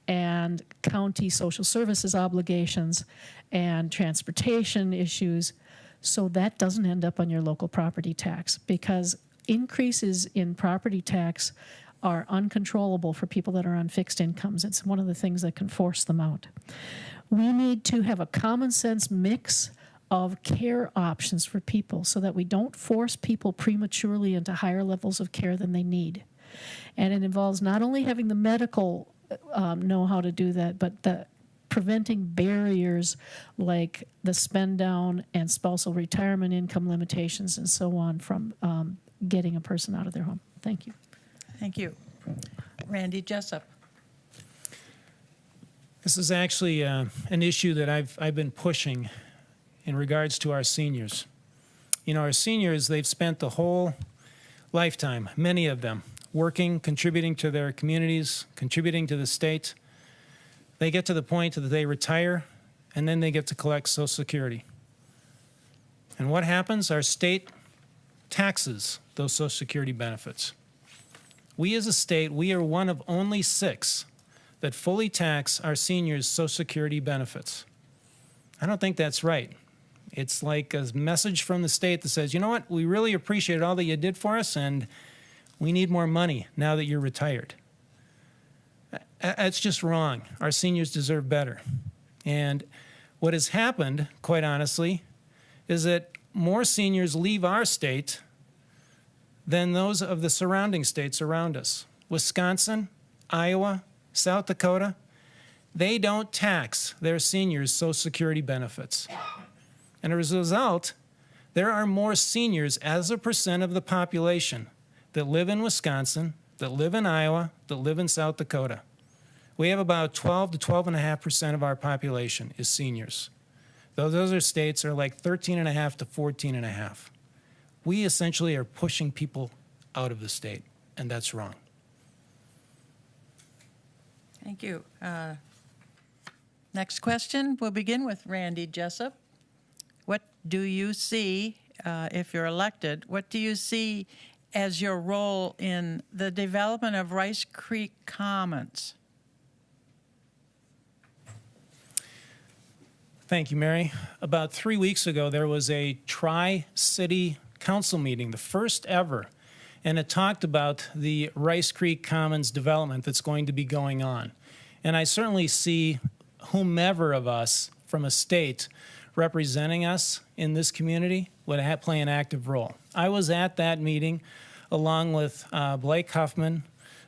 and county social services obligations and transportation issues, so that doesn't end up on your local property tax, because increases in property tax are uncontrollable for people that are on fixed incomes. It's one of the things that can force them out. We need to have a common sense mix of care options for people so that we don't force people prematurely into higher levels of care than they need. And it involves not only having the medical know how to do that, but the preventing barriers like the spend down and spousal retirement income limitations and so on from getting a person out of their home. Thank you. Thank you. Randy Jessup. This is actually an issue that I've been pushing in regards to our seniors. You know, our seniors, they've spent the whole lifetime, many of them, working, contributing to their communities, contributing to the state. They get to the point that they retire, and then they get to collect Social Security. And what happens? Our state taxes those Social Security benefits. We as a state, we are one of only 6 that fully tax our seniors' Social Security benefits. I don't think that's right. It's like a message from the state that says, you know what, we really appreciate all that you did for us, and we need more money now that you're retired. That's just wrong. Our seniors deserve better. And what has happened, quite honestly, is that more seniors leave our state than those of the surrounding states around us. Wisconsin, Iowa, South Dakota, they don't tax their seniors' Social Security benefits. And as a result, there are more seniors as a percent of the population that live in Wisconsin, that live in Iowa, that live in South Dakota. We have about 12 to 12.5% of our population is seniors. Those other states are like 13.5 to 14.5. We essentially are pushing people out of the state, and that's wrong. Thank you. Next question, we'll begin with Randy Jessup. What do you see, if you're elected, what do you see as your role in the development of Rice Creek Commons? Thank you, Mary. About 3 weeks ago, there was a Tri-City Council meeting, the first ever, and it talked about the Rice Creek Commons development that's going to be going on. And I certainly see whomever of us from a state representing us in this community would play an active role. I was at that meeting along with Blake Huffman,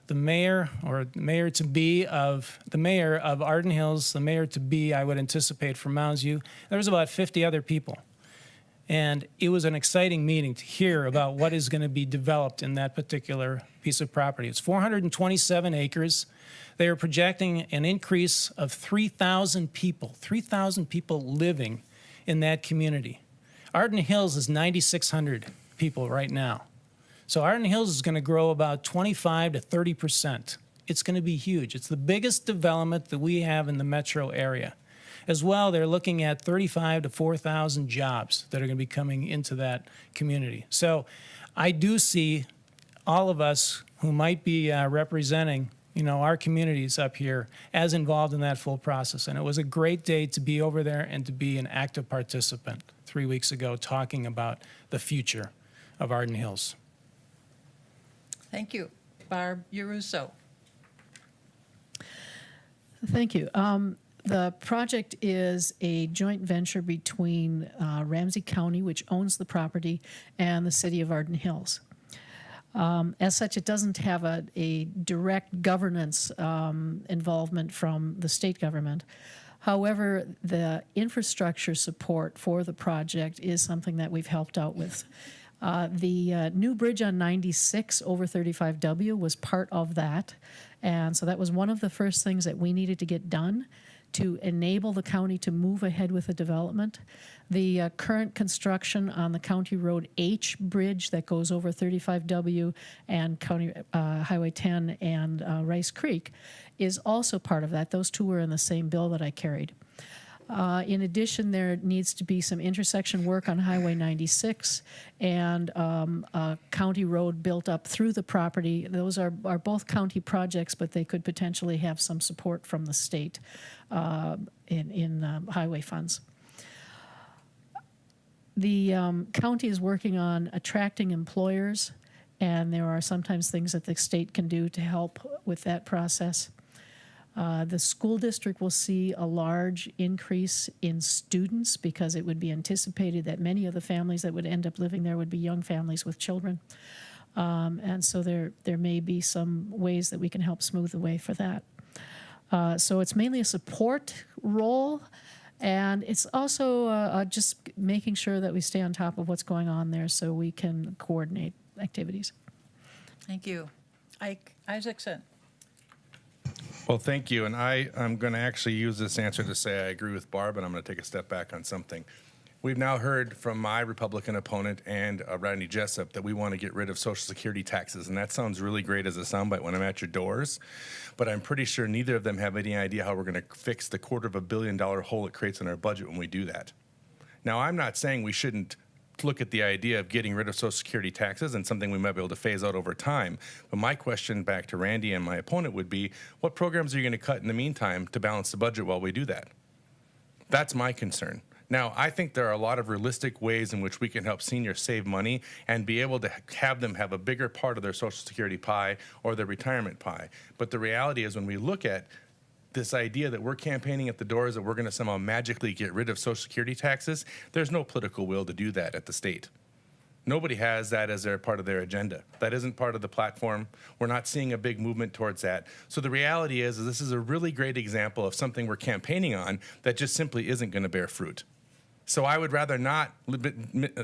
the mayor or mayor-to-be of the mayor of Arden Hills, the mayor-to-be, I would anticipate, from Mounds View. There was about 50 other people. And it was an exciting meeting to hear about what is going to be developed in that particular piece of property. It's 427 acres. They are projecting an increase of 3,000 people living in that community. Arden Hills is 9,600 people right now. So Arden Hills is going to grow about 25 to 30%. It's going to be huge. It's the biggest development that we have in the metro area. As well, they're looking at 35 to 4,000 jobs that are going to be coming into that community. So I do see all of us who might be representing, you know, our communities up here as involved in that full process. And it was a great day to be over there and to be an active participant 3 weeks ago talking about the future of Arden Hills. Thank you. Barb Uruso. Thank you. The project is a joint venture between Ramsey County, which owns the property, and the city of Arden Hills. As such, it doesn't have a direct governance involvement from the state government. However, the infrastructure support for the project is something that we've helped out with. The new bridge on 96 over 35W was part of that. And so that was one of the first things that we needed to get done to enable the county to move ahead with the development. The current construction on the County Road H bridge that goes over 35W and County Highway 10 and Rice Creek is also part of that. Those two were in the same bill that I carried. In addition, there needs to be some intersection work on Highway 96 and a county road built up through the property. Those are both county projects, but they could potentially have some support from the state in highway funds. The county is working on attracting employers, and there are sometimes things that the state can do to help with that process. The school district will see a large increase in students because it would be anticipated that many of the families that would end up living there would be young families with children. And so there may be some ways that we can help smooth the way for that. So it's mainly a support role, and it's also just making sure that we stay on top of what's going on there so we can coordinate activities. Thank you. Ike Isaacson. Well, thank you. And I'm going to actually use this answer to say I agree with Barb, and I'm going to take a step back on something. We've now heard from my Republican opponent and Randy Jessup that we want to get rid of Social Security taxes, and that sounds really great as a soundbite when I'm at your doors, but I'm pretty sure neither of them have any idea how we're going to fix the $250 million hole it creates in our budget when we do that. Now, I'm not saying we shouldn't look at the idea of getting rid of Social Security taxes and something we might be able to phase out over time. But my question back to Randy and my opponent would be, what programs are you going to cut in the meantime to balance the budget while we do that? That's my concern. Now, I think there are a lot of realistic ways in which we can help seniors save money and be able to have them have a bigger part of their Social Security pie or their retirement pie. But the reality is when we look at this idea that we're campaigning at the doors that we're going to somehow magically get rid of Social Security taxes, there's no political will to do that at the state. Nobody has that as their part of their agenda. That isn't part of the platform. We're not seeing a big movement towards that. So the reality is this is a really great example of something we're campaigning on that just simply isn't going to bear fruit. So I would rather not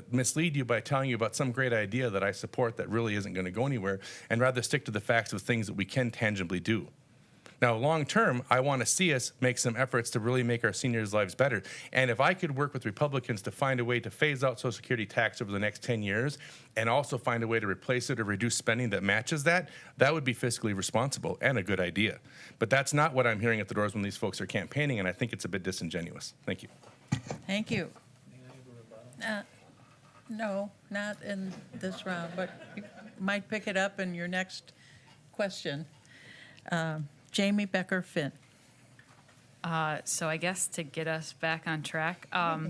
mislead you by telling you about some great idea that I support that really isn't going to go anywhere, and rather stick to the facts of things that we can tangibly do. Now, long term, I want to see us make some efforts to really make our seniors' lives better. And if I could work with Republicans to find a way to phase out Social Security tax over the next 10 years and also find a way to replace it or reduce spending that matches that, that would be fiscally responsible and a good idea. But that's not what I'm hearing at the doors when these folks are campaigning, and I think it's a bit disingenuous. Thank you. Thank you. No, not in this round, but you might pick it up in your next question. Jamie Becker Finn. So I guess to get us back on track, my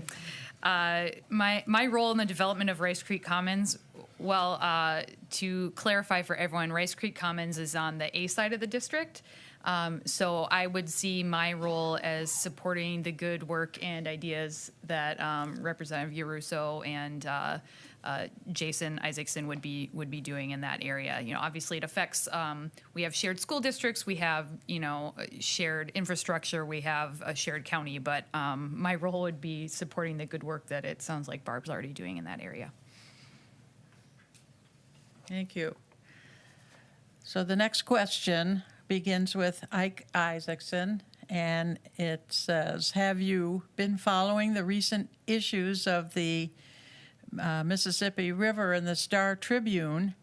role in the development of Rice Creek Commons, well, to clarify for everyone, Rice Creek Commons is on the A side of the district. So I would see my role as supporting the good work and ideas that Representative Yarusso and Jason Isaacson would be doing in that area. You know, obviously it affects. We have shared school districts, we have shared infrastructure, we have a shared county. But my role would be supporting the good work that it sounds like Barb's already doing in that area. Thank you. So the next question begins with Ike Isaacson, and it says, have you been following the recent issues of the Mississippi River and the Star Tribune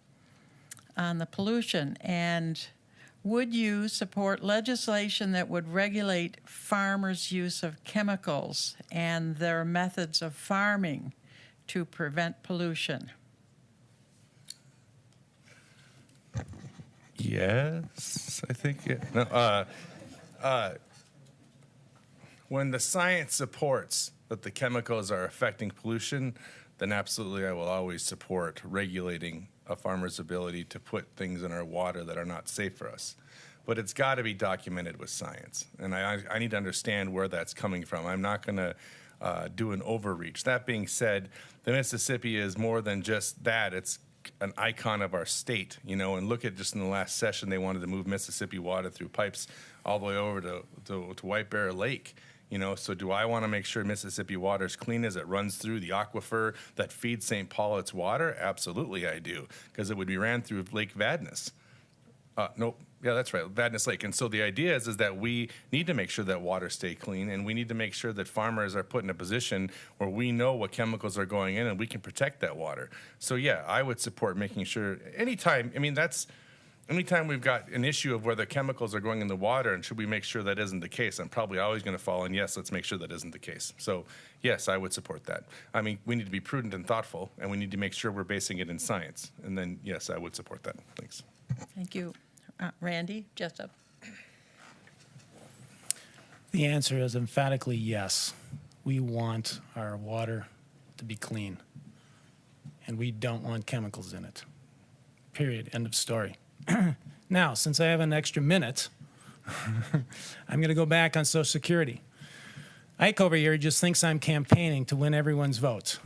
on the pollution? And would you support legislation that would regulate farmers' use of chemicals and their methods of farming to prevent pollution? Yes, I think. Yeah. No, when the science supports that the chemicals are affecting pollution, then absolutely I will always support regulating a farmer's ability to put things in our water that are not safe for us. But it's got to be documented with science, and I need to understand where that's coming from. I'm not going to do an overreach. That being said, the Mississippi is more than just that. It's an icon of our state, and look at just in the last session, they wanted to move Mississippi water through pipes all the way over to White Bear Lake. So do I want to make sure Mississippi water is clean as it runs through the aquifer that feeds St. Paul its water? Absolutely I do, because it would be ran through Lake Vadnais. Nope. Yeah, that's right, Vadnais Lake. And so the idea is that we need to make sure that water stay clean, and we need to make sure that farmers are put in a position where we know what chemicals are going in and we can protect that water. So yeah, I would support making sure anytime we've got an issue of where the chemicals are going in the water and should we make sure that isn't the case, I'm probably always going to fall in yes, let's make sure that isn't the case. So yes, I would support that. I mean, we need to be prudent and thoughtful, and we need to make sure we're basing it in science. And then yes, I would support that. Thanks. Thank you. Randy Jessup. The answer is emphatically yes. We want our water to be clean, and we don't want chemicals in it. Period. End of story. Now, since I have an extra minute, I'm going to go back on Social Security. Ike over here just thinks I'm campaigning to win everyone's votes.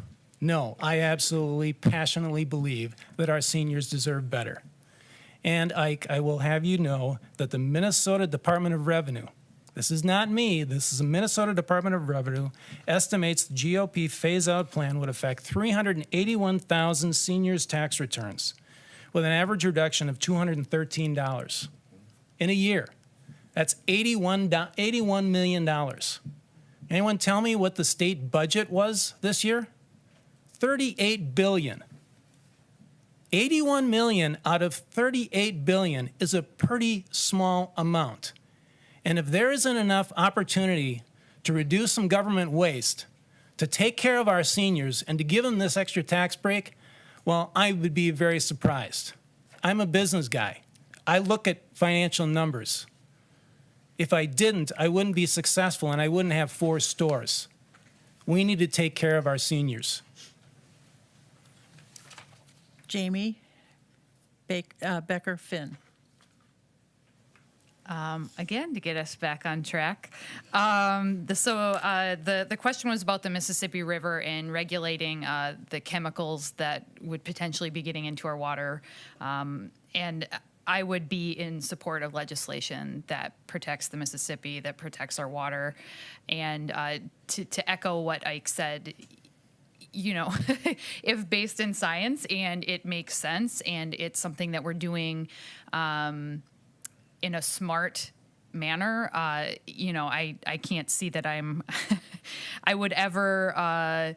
No, I absolutely, passionately believe that our seniors deserve better. And Ike, I will have you know that the Minnesota Department of Revenue, this is not me, this is the Minnesota Department of Revenue, estimates the GOP phase-out plan would affect 381,000 seniors' tax returns, with an average reduction of $213 in a year. That's $81 million. Anyone tell me what the state budget was this year? $38 billion. 81 million out of 38 billion is a pretty small amount. And if there isn't enough opportunity to reduce some government waste, to take care of our seniors, and to give them this extra tax break, well, I would be very surprised. I'm a business guy. I look at financial numbers. If I didn't, I wouldn't be successful and I wouldn't have 4 stores. We need to take care of our seniors. Jamie Becker Finn. Again, to get us back on track. The question was about the Mississippi River and regulating the chemicals that would potentially be getting into our water. And I would be in support of legislation that protects the Mississippi, that protects our water. And to echo what Ike said, you know, if based in science and it makes sense and it's something that we're doing in a smart manner, you know, I can't see that I would ever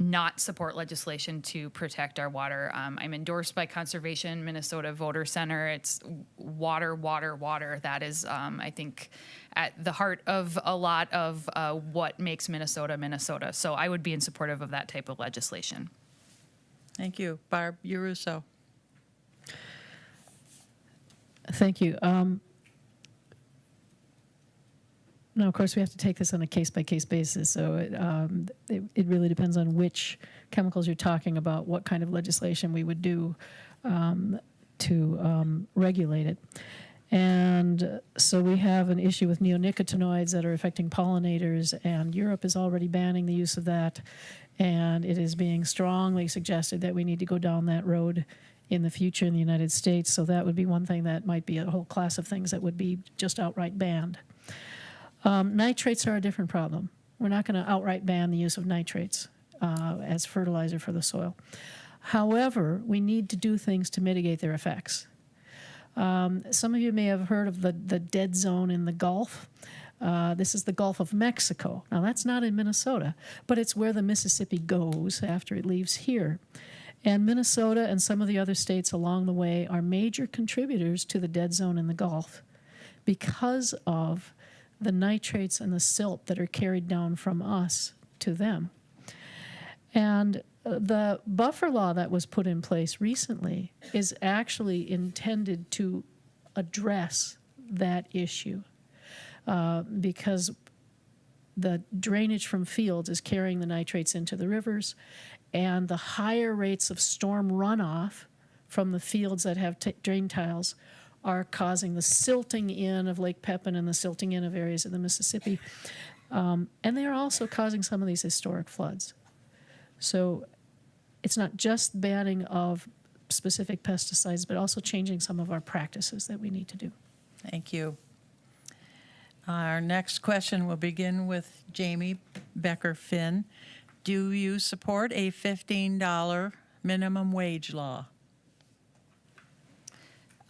not support legislation to protect our water. I'm endorsed by Conservation Minnesota Voter Center. It's water, water, water. That is, I think, at the heart of a lot of what makes Minnesota, Minnesota. So I would be in support of that type of legislation. Thank you. Barb Yarusso. Thank you. Now, of course, we have to take this on a case-by-case basis, so it really depends on which chemicals you're talking about, what kind of legislation we would do to regulate it. And so we have an issue with neonicotinoids that are affecting pollinators, and Europe is already banning the use of that, and it is being strongly suggested that we need to go down that road in the future in the United States. So that would be one thing that might be a whole class of things that would be just outright banned. Nitrates are a different problem. We're not going to outright ban the use of nitrates as fertilizer for the soil. However, we need to do things to mitigate their effects. Some of you may have heard of the dead zone in the Gulf. This is the Gulf of Mexico. Now, that's not in Minnesota, but it's where the Mississippi goes after it leaves here. And Minnesota and some of the other states along the way are major contributors to the dead zone in the Gulf because of the nitrates and the silt that are carried down from us to them. And the buffer law that was put in place recently is actually intended to address that issue because the drainage from fields is carrying the nitrates into the rivers, and the higher rates of storm runoff from the fields that have drain tiles are causing the silting in of Lake Pepin and the silting in of areas of the Mississippi. And they are also causing some of these historic floods. So it's not just banning of specific pesticides, but also changing some of our practices that we need to do. Thank you. Our next question will begin with Jamie Becker Finn. Do you support a $15 minimum wage law?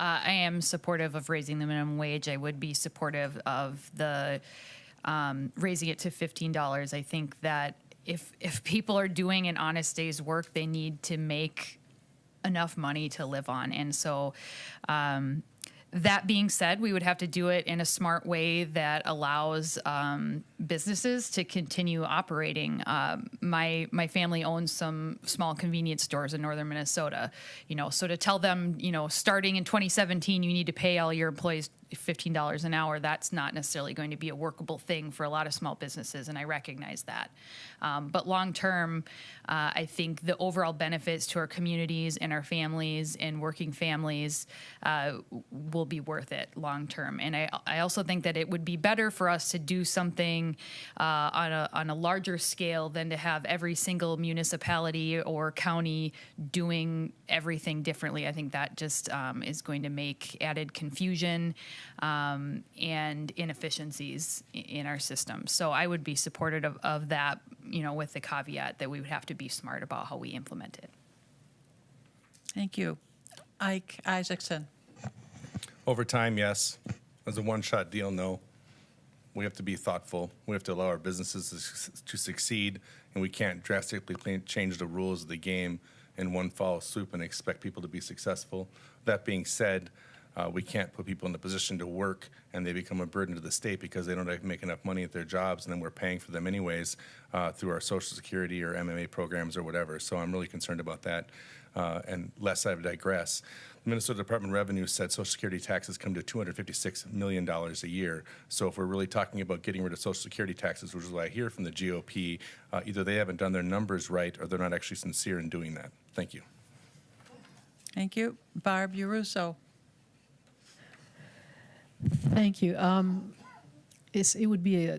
I am supportive of raising the minimum wage. I would be supportive of the raising it to $15. I think that if people are doing an honest day's work, they need to make enough money to live on. And so that being said, we would have to do it in a smart way that allows businesses to continue operating. My family owns some small convenience stores in northern Minnesota. You know, so to tell them, you know, starting in 2017, you need to pay all your employees $15 an hour, that's not necessarily going to be a workable thing for a lot of small businesses, and I recognize that. But long term, I think the overall benefits to our communities and our families and working families will be worth it long term. And I also think that it would be better for us to do something something on a larger scale than to have every single municipality or county doing everything differently. I think that just is going to make added confusion and inefficiencies in our system. So I would be supportive of that, with the caveat that we would have to be smart about how we implement it. Thank you. Ike Isaacson. Over time, yes. As a one-shot deal, no. We have to be thoughtful. We have to allow our businesses to succeed, and we can't drastically change the rules of the game in one foul swoop and expect people to be successful. That being said, we can't put people in the position to work and they become a burden to the state because they don't make enough money at their jobs, and then we're paying for them anyways through our Social Security or MMA programs or whatever. So I'm really concerned about that. And lest I digress, the Minnesota Department of Revenue said Social Security taxes come to $256 million a year. So if we're really talking about getting rid of Social Security taxes, which is what I hear from the GOP, either they haven't done their numbers right or they're not actually sincere in doing that. Thank you. Thank you. Barb Uruso. Thank you. It would be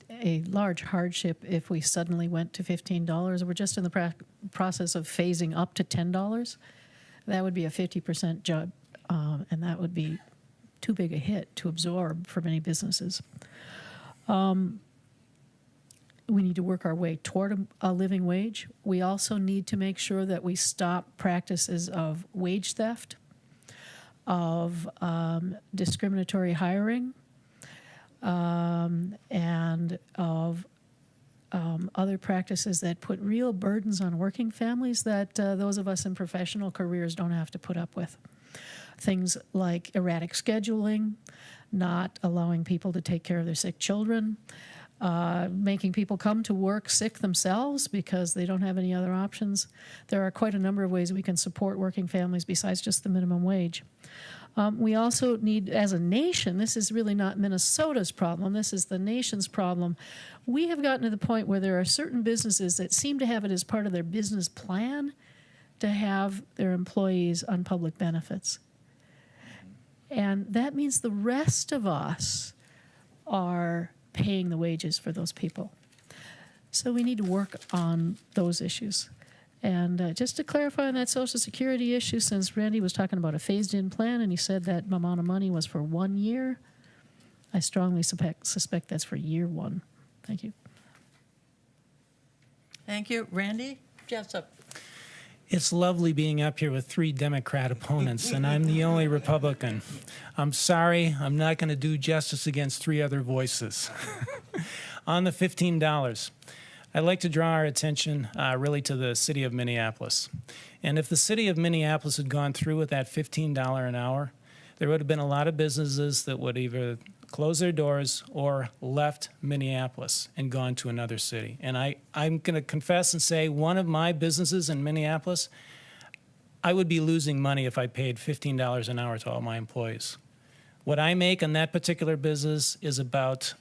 a large hardship if we suddenly went to $15. We're just in the process of phasing up to $10. That would be a 50% jump, and that would be too big a hit to absorb for many businesses. We need to work our way toward a living wage. We also need to make sure that we stop practices of wage theft, of discriminatory hiring, and of other practices that put real burdens on working families that those of us in professional careers don't have to put up with. Things like erratic scheduling, not allowing people to take care of their sick children, making people come to work sick themselves because they don't have any other options. There are quite a number of ways we can support working families besides just the minimum wage. We also need, as a nation, this is really not Minnesota's problem, this is the nation's problem. We have gotten to the point where there are certain businesses that seem to have it as part of their business plan to have their employees on public benefits. And that means the rest of us are paying the wages for those people. So we need to work on those issues. And just to clarify on that Social Security issue, since Randy was talking about a phased-in plan and he said that amount of money was for 1 year, I strongly suspect that's for year one. Thank you. Thank you. Randy Jessup. It's lovely being up here with 3 Democrat opponents, and I'm the only Republican. I'm sorry, I'm not going to do justice against 3 other voices. On the $15, I'd like to draw our attention really to the city of Minneapolis. And if the city of Minneapolis had gone through with that $15 an hour, there would have been a lot of businesses that would either close their doors or left Minneapolis and gone to another city. And I'm going to confess and say one of my businesses in Minneapolis, I would be losing money if I paid $15 an hour to all my employees. What I make on that particular business is about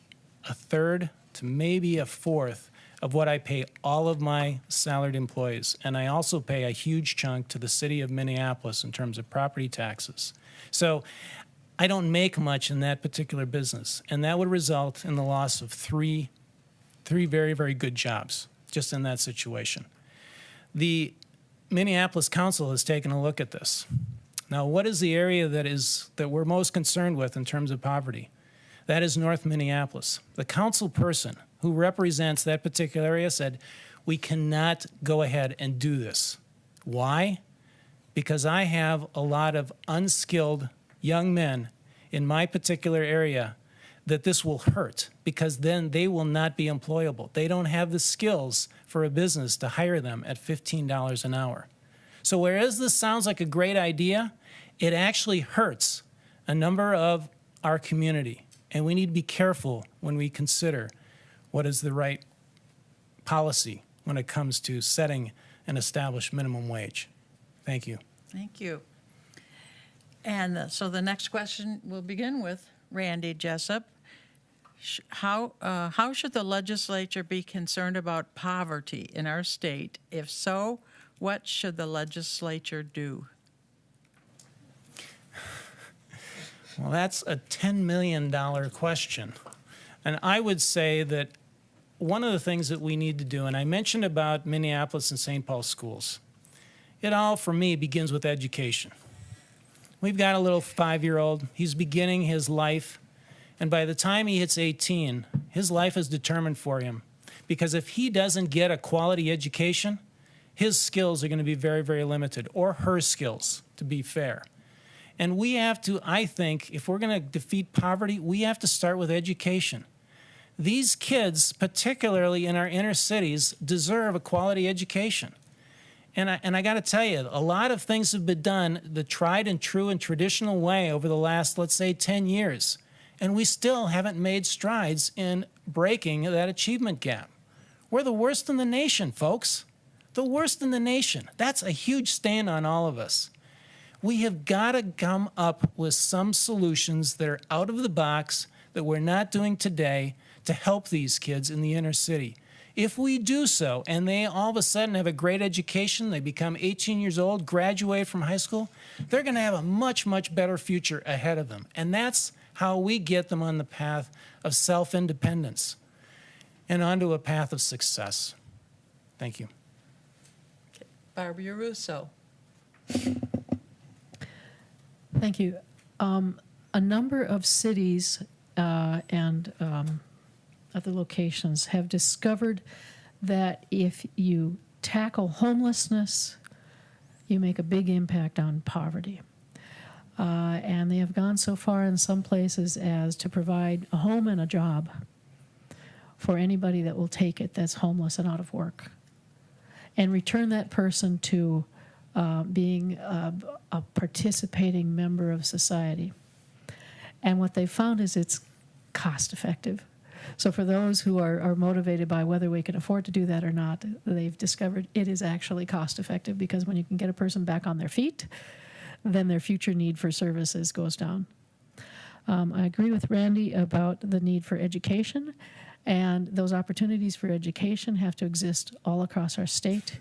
a third to maybe a fourth of what I pay all of my salaried employees. And I also pay a huge chunk to the city of Minneapolis in terms of property taxes. So I don't make much in that particular business, and that would result in the loss of three very, very good jobs just in that situation. The Minneapolis Council has taken a look at this. Now, what is the area that we're most concerned with in terms of poverty? That is North Minneapolis. The council person who represents that particular area said, we cannot go ahead and do this. Why? Because I have a lot of unskilled young men in my particular area that this will hurt, because then they will not be employable. They don't have the skills for a business to hire them at $15 an hour. So whereas this sounds like a great idea, it actually hurts a number of our community. And we need to be careful when we consider what is the right policy when it comes to setting an established minimum wage. Thank you. Thank you. And so the next question will begin with Randy Jessup. How should the legislature be concerned about poverty in our state? If so, what should the legislature do? Well, that's a $10 million question. And I would say that one of the things that we need to do, and I mentioned about Minneapolis and St. Paul schools, it all, for me, begins with education. We've got a little 5-year-old. He's beginning his life. And by the time he hits 18, his life is determined for him. Because if he doesn't get a quality education, his skills are going to be very, very limited, or her skills, to be fair. And we have to, I think, if we're going to defeat poverty, we have to start with education. These kids, particularly in our inner cities, deserve a quality education. And I got to tell you, a lot of things have been done the tried and true and traditional way over the last, let's say, 10 years. And we still haven't made strides in breaking that achievement gap. We're the worst in the nation, folks. The worst in the nation. That's a huge stain on all of us. We have got to come up with some solutions that are out of the box that we're not doing today to help these kids in the inner city. If we do so, and they all of a sudden have a great education, they become 18 years old, graduate from high school, they're going to have a much, much better future ahead of them. And that's how we get them on the path of self-independence and onto a path of success. Thank you. Barbara Russo. Thank you. A number of cities and other locations have discovered that if you tackle homelessness, you make a big impact on poverty. And they have gone so far in some places as to provide a home and a job for anybody that will take it that's homeless and out of work, and return that person to being a participating member of society. And what they found is it's cost effective. So for those who are motivated by whether we can afford to do that or not, they've discovered it is actually cost effective, because when you can get a person back on their feet, then their future need for services goes down. I agree with Randy about the need for education, and those opportunities for education have to exist all across our state.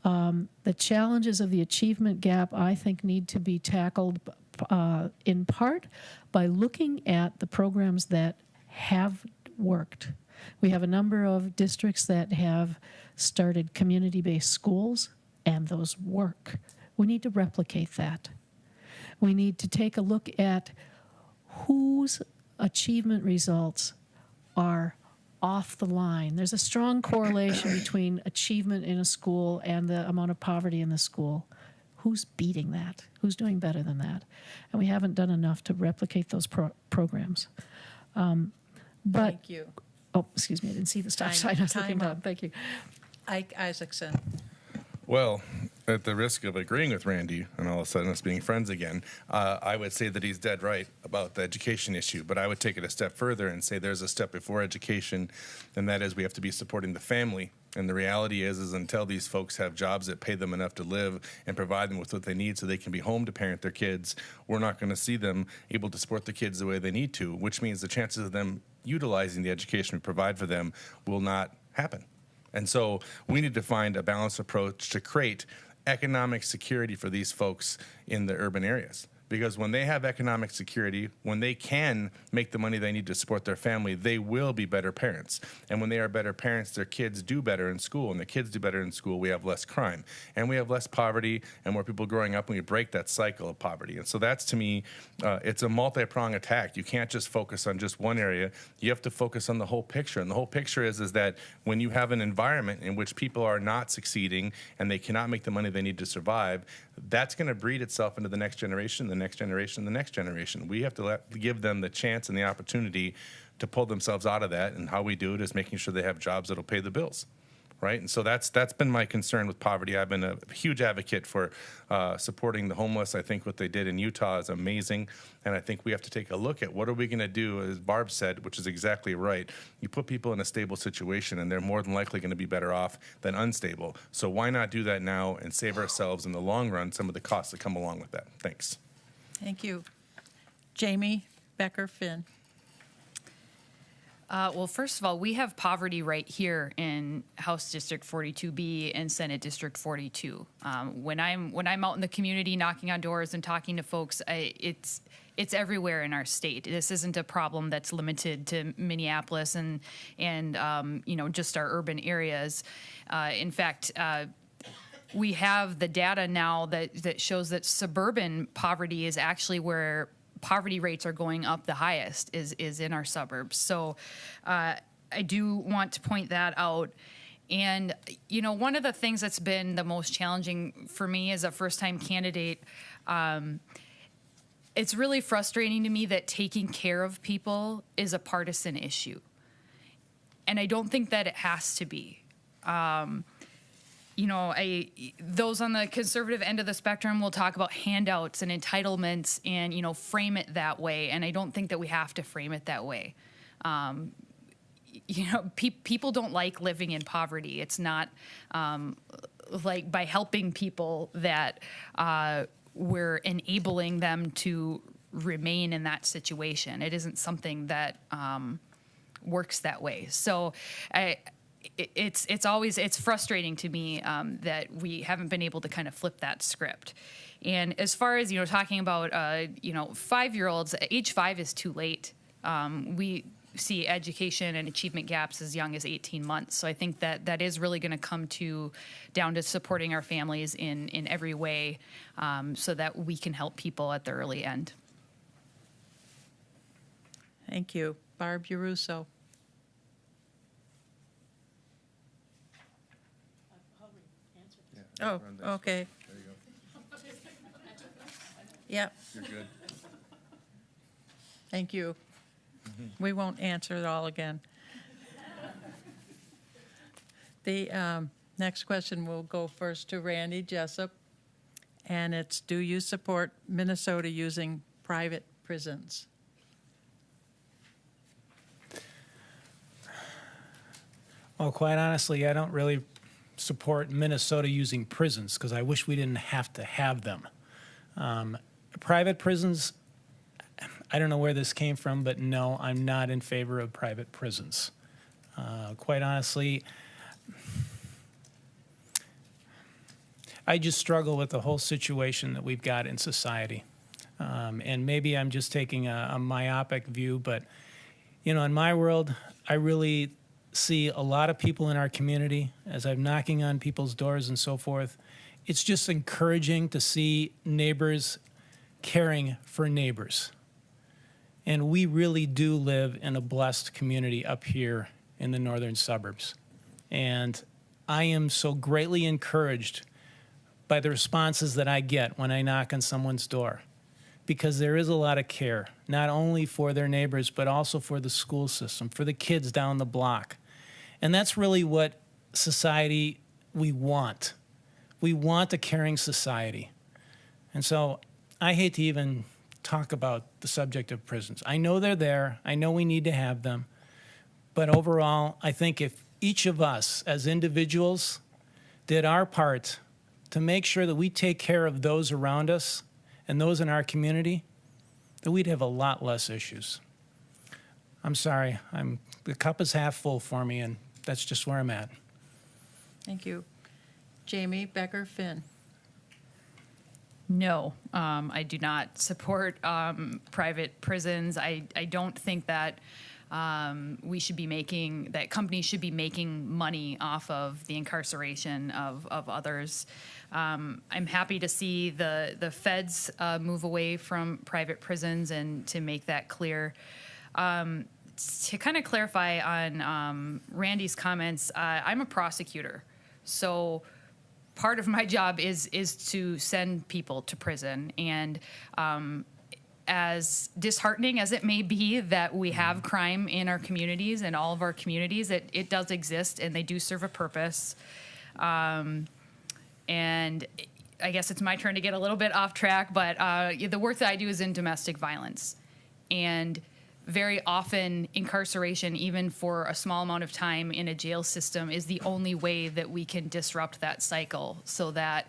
The challenges of the achievement gap, I think, need to be tackled in part by looking at the programs that have worked. We have a number of districts that have started community-based schools, and those work. We need to replicate that. We need to take a look at whose achievement results are off the line. There's a strong correlation between achievement in a school and the amount of poverty in the school. Who's beating that? Who's doing better than that? And we haven't done enough to replicate those programs. Thank you. Oh, excuse me, I didn't see the stop sign. I was looking down. Thank you. Ike Isaacson. Well, at the risk of agreeing with Randy and all of a sudden us being friends again, I would say that he's dead right about the education issue. But I would take it a step further and say there's a step before education, and that is we have to be supporting the family. And the reality is until these folks have jobs that pay them enough to live and provide them with what they need so they can be home to parent their kids, we're not going to see them able to support the kids the way they need to, which means the chances of them utilizing the education we provide for them will not happen. And so we need to find a balanced approach to create economic security for these folks in the urban areas. Because when they have economic security, when they can make the money they need to support their family, they will be better parents. And when they are better parents, their kids do better in school. And the kids do better in school, we have less crime. And we have less poverty and more people growing up, and we break that cycle of poverty. And so that's, to me, it's a multi-pronged attack. You can't just focus on just one area. You have to focus on the whole picture. And the whole picture is that when you have an environment in which people are not succeeding and they cannot make the money they need to survive, that's going to breed itself into the next generation, the next generation, the next generation. We have to give them the chance and the opportunity to pull themselves out of that, and how we do it is making sure they have jobs that'll pay the bills, right? And so that's been my concern with poverty. I've been a huge advocate for supporting the homeless. I think what they did in Utah is amazing, and I think we have to take a look at what are we going to do, as Barb said, which is exactly right. You put people in a stable situation, and they're more than likely going to be better off than unstable. So why not do that now and save ourselves in the long run some of the costs that come along with that? Thanks. Thank you. Jamie Becker Finn. Well, first of all, we have poverty right here in House District 42B and Senate District 42. When I'm out in the community knocking on doors and talking to folks, it's everywhere in our state. This isn't a problem that's limited to Minneapolis and just our urban areas. In fact, we have the data now that shows that suburban poverty is actually where poverty rates are going up the highest is in our suburbs. So I do want to point that out. And, one of the things that's been the most challenging for me as a first-time candidate, it's really frustrating to me that taking care of people is a partisan issue. And I don't think that it has to be. Those on the conservative end of the spectrum will talk about handouts and entitlements and, frame it that way. And I don't think that we have to frame it that way. People don't like living in poverty. It's not like by helping people that we're enabling them to remain in that situation. It isn't something that works that way. So it's frustrating to me that we haven't been able to kind of flip that script. And as far as talking about 5-year-olds, age 5 is too late. We see education and achievement gaps as young as 18 months. So I think that is really going to come down to supporting our families in every way, so that we can help people at the early end. Thank you. Barb Urusso. Oh, okay. There you go. Yep, You're good. thank you. We won't answer it all again. The next question will go first to Randy Jessup, and it's, do you support Minnesota using private prisons? Well, quite honestly, I don't really support Minnesota using prisons because I wish we didn't have to have them. Private prisons, I don't know where this came from, but no, I'm not in favor of private prisons. Quite honestly, I just struggle with the whole situation that we've got in society. And maybe I'm just taking a myopic view, but, in my world, I really see a lot of people in our community as I'm knocking on people's doors and so forth. It's just encouraging to see neighbors caring for neighbors. And we really do live in a blessed community up here in the northern suburbs. And I am so greatly encouraged by the responses that I get when I knock on someone's door, because there is a lot of care, not only for their neighbors, but also for the school system, for the kids down the block. And that's really what society we want. We want a caring society. And so I hate to even talk about the subject of prisons. I know they're there. I know we need to have them. But overall, I think if each of us as individuals did our part to make sure that we take care of those around us and those in our community, that we'd have a lot less issues. I'm sorry. The cup is half full for me, and that's just where I'm at. Thank you. Jamie Becker Finn. No, I do not support private prisons. I don't think that that companies should be making money off of the incarceration of others. I'm happy to see the feds move away from private prisons and to make that clear. To kind of clarify on Randy's comments, I'm a prosecutor, so part of my job is to send people to prison. And as disheartening as it may be that we have crime in our communities, in all of our communities, it does exist, and they do serve a purpose. And I guess it's my turn to get a little bit off track, but the work that I do is in domestic violence. And very often incarceration, even for a small amount of time in a jail system, is the only way that we can disrupt that cycle so that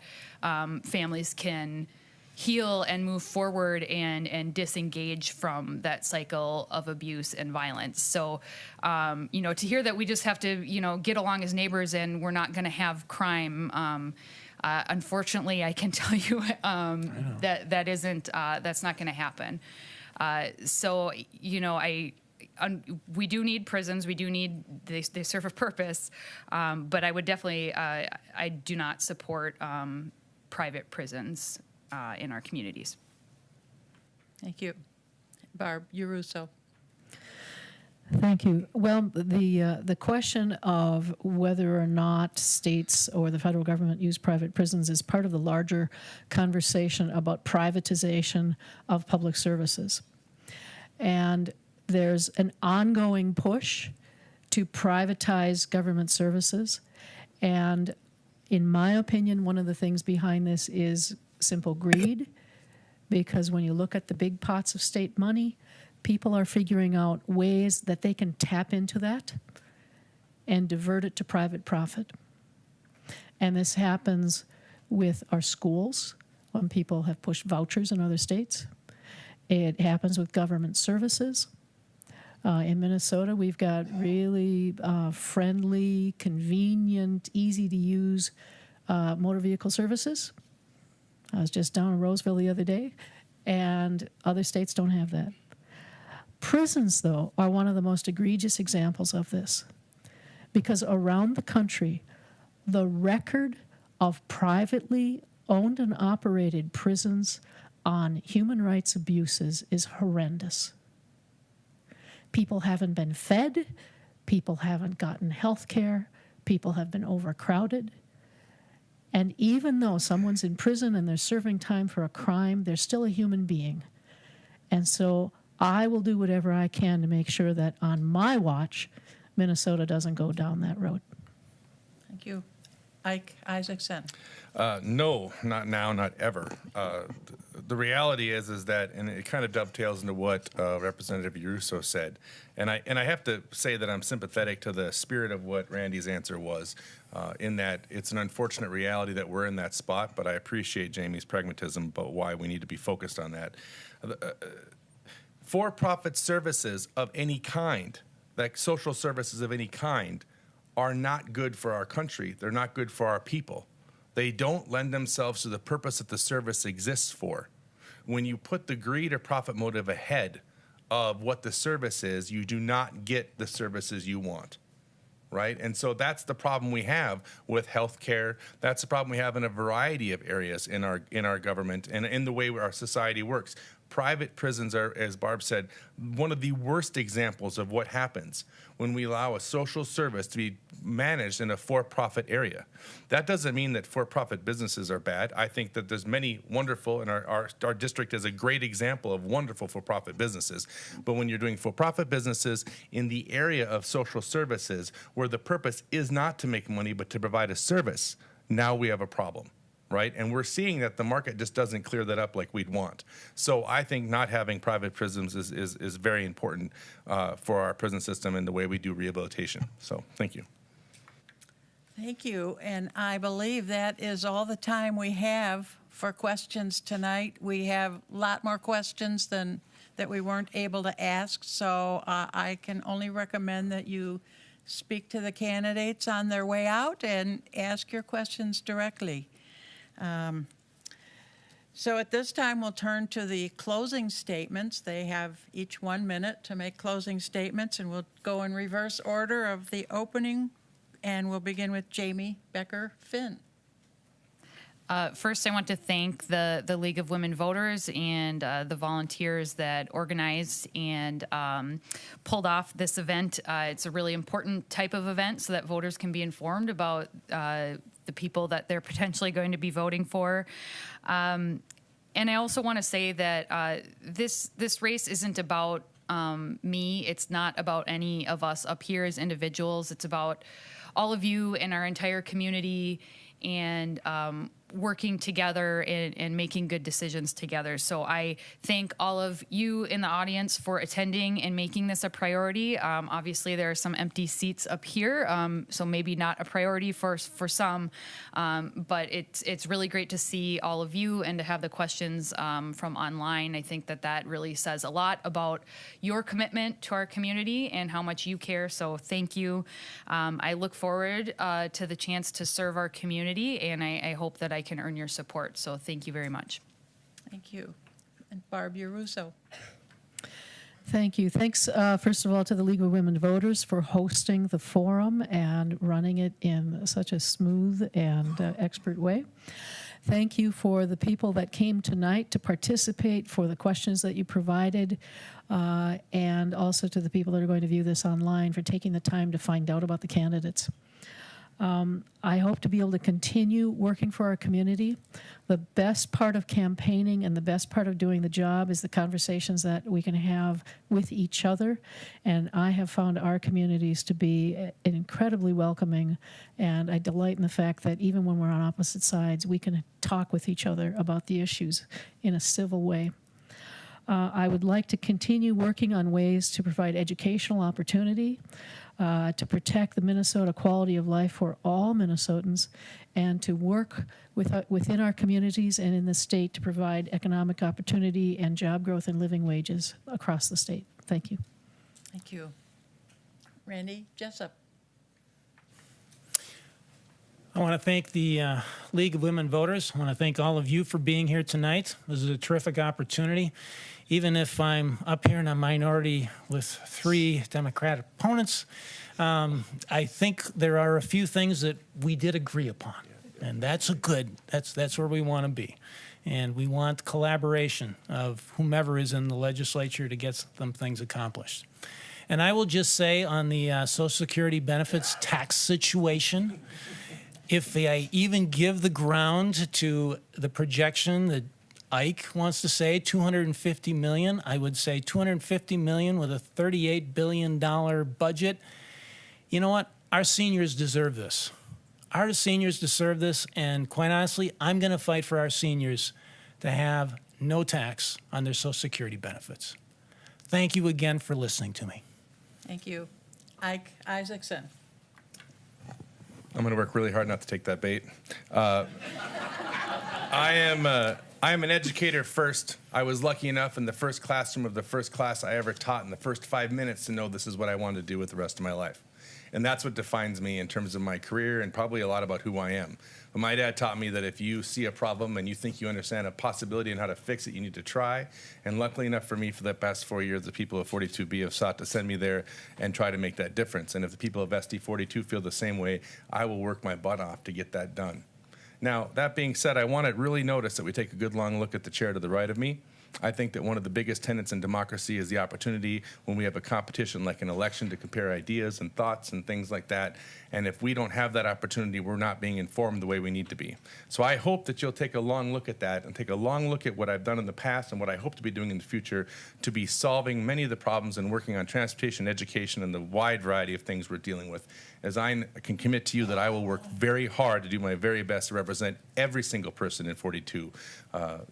families can heal and move forward and disengage from that cycle of abuse and violence. So, to hear that we just have to, get along as neighbors and we're not going to have crime, unfortunately, I can tell you that isn't, that's not going to happen. We do need prisons. We do need, they serve a purpose. But I would definitely, I do not support private prisons in our communities. Thank you. Barb Uruso. Thank you. Well, the question of whether or not states or the federal government use private prisons is part of the larger conversation about privatization of public services. And there's an ongoing push to privatize government services. And in my opinion, one of the things behind this is simple greed, because when you look at the big pots of state money, people are figuring out ways that they can tap into that and divert it to private profit. And this happens with our schools, when people have pushed vouchers in other states. It happens with government services. In Minnesota, we've got really friendly, convenient, easy-to-use motor vehicle services. I was just down in Roseville the other day, and other states don't have that. Prisons, though, are one of the most egregious examples of this, because around the country, the record of privately owned and operated prisons on human rights abuses is horrendous. People haven't been fed, people haven't gotten health care, people have been overcrowded. And even though someone's in prison and they're serving time for a crime, they're still a human being. And so I will do whatever I can to make sure that on my watch, Minnesota doesn't go down that road. Thank you. Ike Isaacson. No, not now, not ever. The reality is that, and it kind of dovetails into what Representative Uruso said, and I have to say that I'm sympathetic to the spirit of what Randy's answer was, in that it's an unfortunate reality that we're in that spot, but I appreciate Jamie's pragmatism about why we need to be focused on that. For-profit services of any kind, like social services of any kind, are not good for our country. They're not good for our people. They don't lend themselves to the purpose that the service exists for. When you put the greed or profit motive ahead of what the service is, you do not get the services you want, right? And so that's the problem we have with healthcare. That's the problem we have in a variety of areas in our government and in the way our society works. Private prisons are, as Barb said, one of the worst examples of what happens when we allow a social service to be managed in a for-profit area. That doesn't mean that for-profit businesses are bad. I think that there's many wonderful, and our district is a great example of wonderful for-profit businesses. But when you're doing for-profit businesses in the area of social services, where the purpose is not to make money but to provide a service, now we have a problem. Right? And we're seeing that the market just doesn't clear that up like we'd want. So I think not having private prisons is very important for our prison system and the way we do rehabilitation. So thank you. Thank you. And I believe that is all the time we have for questions tonight. We have a lot more questions than that we weren't able to ask. So I can only recommend that you speak to the candidates on their way out and ask your questions directly. So at this time, we'll turn to the closing statements. They have each 1 minute to make closing statements, and we'll go in reverse order of the opening, and we'll begin with Jamie Becker-Finn. First, I want to thank the League of Women Voters and the volunteers that organized and pulled off this event. It's a really important type of event so that voters can be informed about the people that they're potentially going to be voting for. And I also want to say that this race isn't about me. It's not about any of us up here as individuals. It's about all of you and our entire community. And working together and making good decisions together. So I thank all of you in the audience for attending and making this a priority. Obviously, there are some empty seats up here, so maybe not a priority for some, but it's really great to see all of you and to have the questions from online. I think that really says a lot about your commitment to our community and how much you care, so thank you. I look forward to the chance to serve our community, and I hope that I can earn your support. So thank you very much. Thank you. And Barb Russo. Thank you. Thanks, first of all, to the League of Women Voters for hosting the forum and running it in such a smooth and expert way. Thank you for the people that came tonight to participate, for the questions that you provided, and also to the people that are going to view this online for taking the time to find out about the candidates. I hope to be able to continue working for our community. The best part of campaigning and the best part of doing the job is the conversations that we can have with each other. And I have found our communities to be incredibly welcoming. And I delight in the fact that even when we're on opposite sides, we can talk with each other about the issues in a civil way. I would like to continue working on ways to provide educational opportunity, to protect the Minnesota quality of life for all Minnesotans, and to work within our communities and in the state to provide economic opportunity and job growth and living wages across the state. Thank you. Thank you. Randy Jessup. I want to thank the League of Women Voters. I want to thank all of you for being here tonight. This is a terrific opportunity. Even if I'm up here in a minority with 3 Democratic opponents, I think there are a few things that we did agree upon, and that's where we want to be. And we want collaboration of whomever is in the legislature to get some things accomplished. And I will just say on the Social Security benefits tax situation, if I even give the ground to the projection that Ike wants to say, 250 million, I would say 250 million with a $38 billion budget. You know what? Our seniors deserve this. Our seniors deserve this, and quite honestly, I'm going to fight for our seniors to have no tax on their Social Security benefits. Thank you again for listening to me. Thank you. Ike Isaacson. I'm going to work really hard not to take that bait. I am an educator first. I was lucky enough in the first classroom of the first class I ever taught in the first 5 minutes to know this is what I wanted to do with the rest of my life. And that's what defines me in terms of my career and probably a lot about who I am. But my dad taught me that if you see a problem and you think you understand a possibility and how to fix it, you need to try. And luckily enough for me, for the past 4 years, the people of 42B have sought to send me there and try to make that difference. And if the people of SD42 feel the same way, I will work my butt off to get that done. Now, that being said, I want to really notice that we take a good long look at the chair to the right of me. I think that one of the biggest tenets in democracy is the opportunity when we have a competition like an election to compare ideas and thoughts and things like that. And if we don't have that opportunity, we're not being informed the way we need to be. So I hope that you'll take a long look at that and take a long look at what I've done in the past and what I hope to be doing in the future to be solving many of the problems and working on transportation, education, and the wide variety of things we're dealing with. As I can commit to you that I will work very hard to do my very best to represent every single person in 42,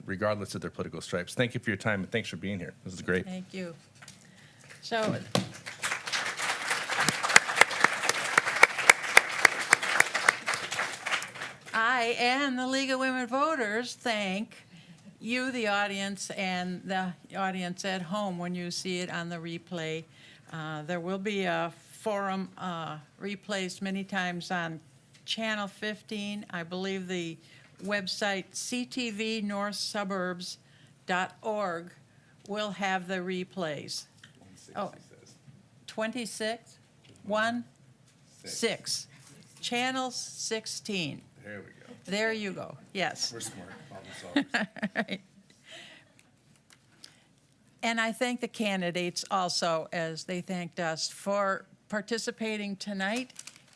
regardless of their political stripes. Thank you for your time, and thanks for being here. This is great. Thank you. So, I and the League of Women Voters thank you, the audience, and the audience at home when you see it on the replay. There will be a forum replaced many times on Channel 15. I believe the website ctvnorthsuburbs.org will have the replays. Oh, 26? 6. Channel 16. There we go. There you go. Yes. We're smart. Problem solvers. Right. And I thank the candidates also, as they thanked us, for participating tonight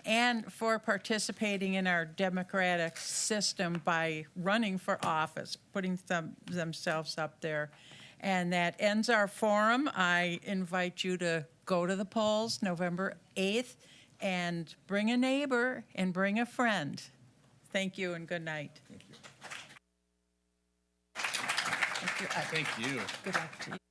and for participating in our democratic system by running for office, putting themselves up there. And that ends our forum. I invite you to go to the polls November 8th and bring a neighbor and bring a friend. Thank you and good night. Thank you. Thank you. Good luck to you.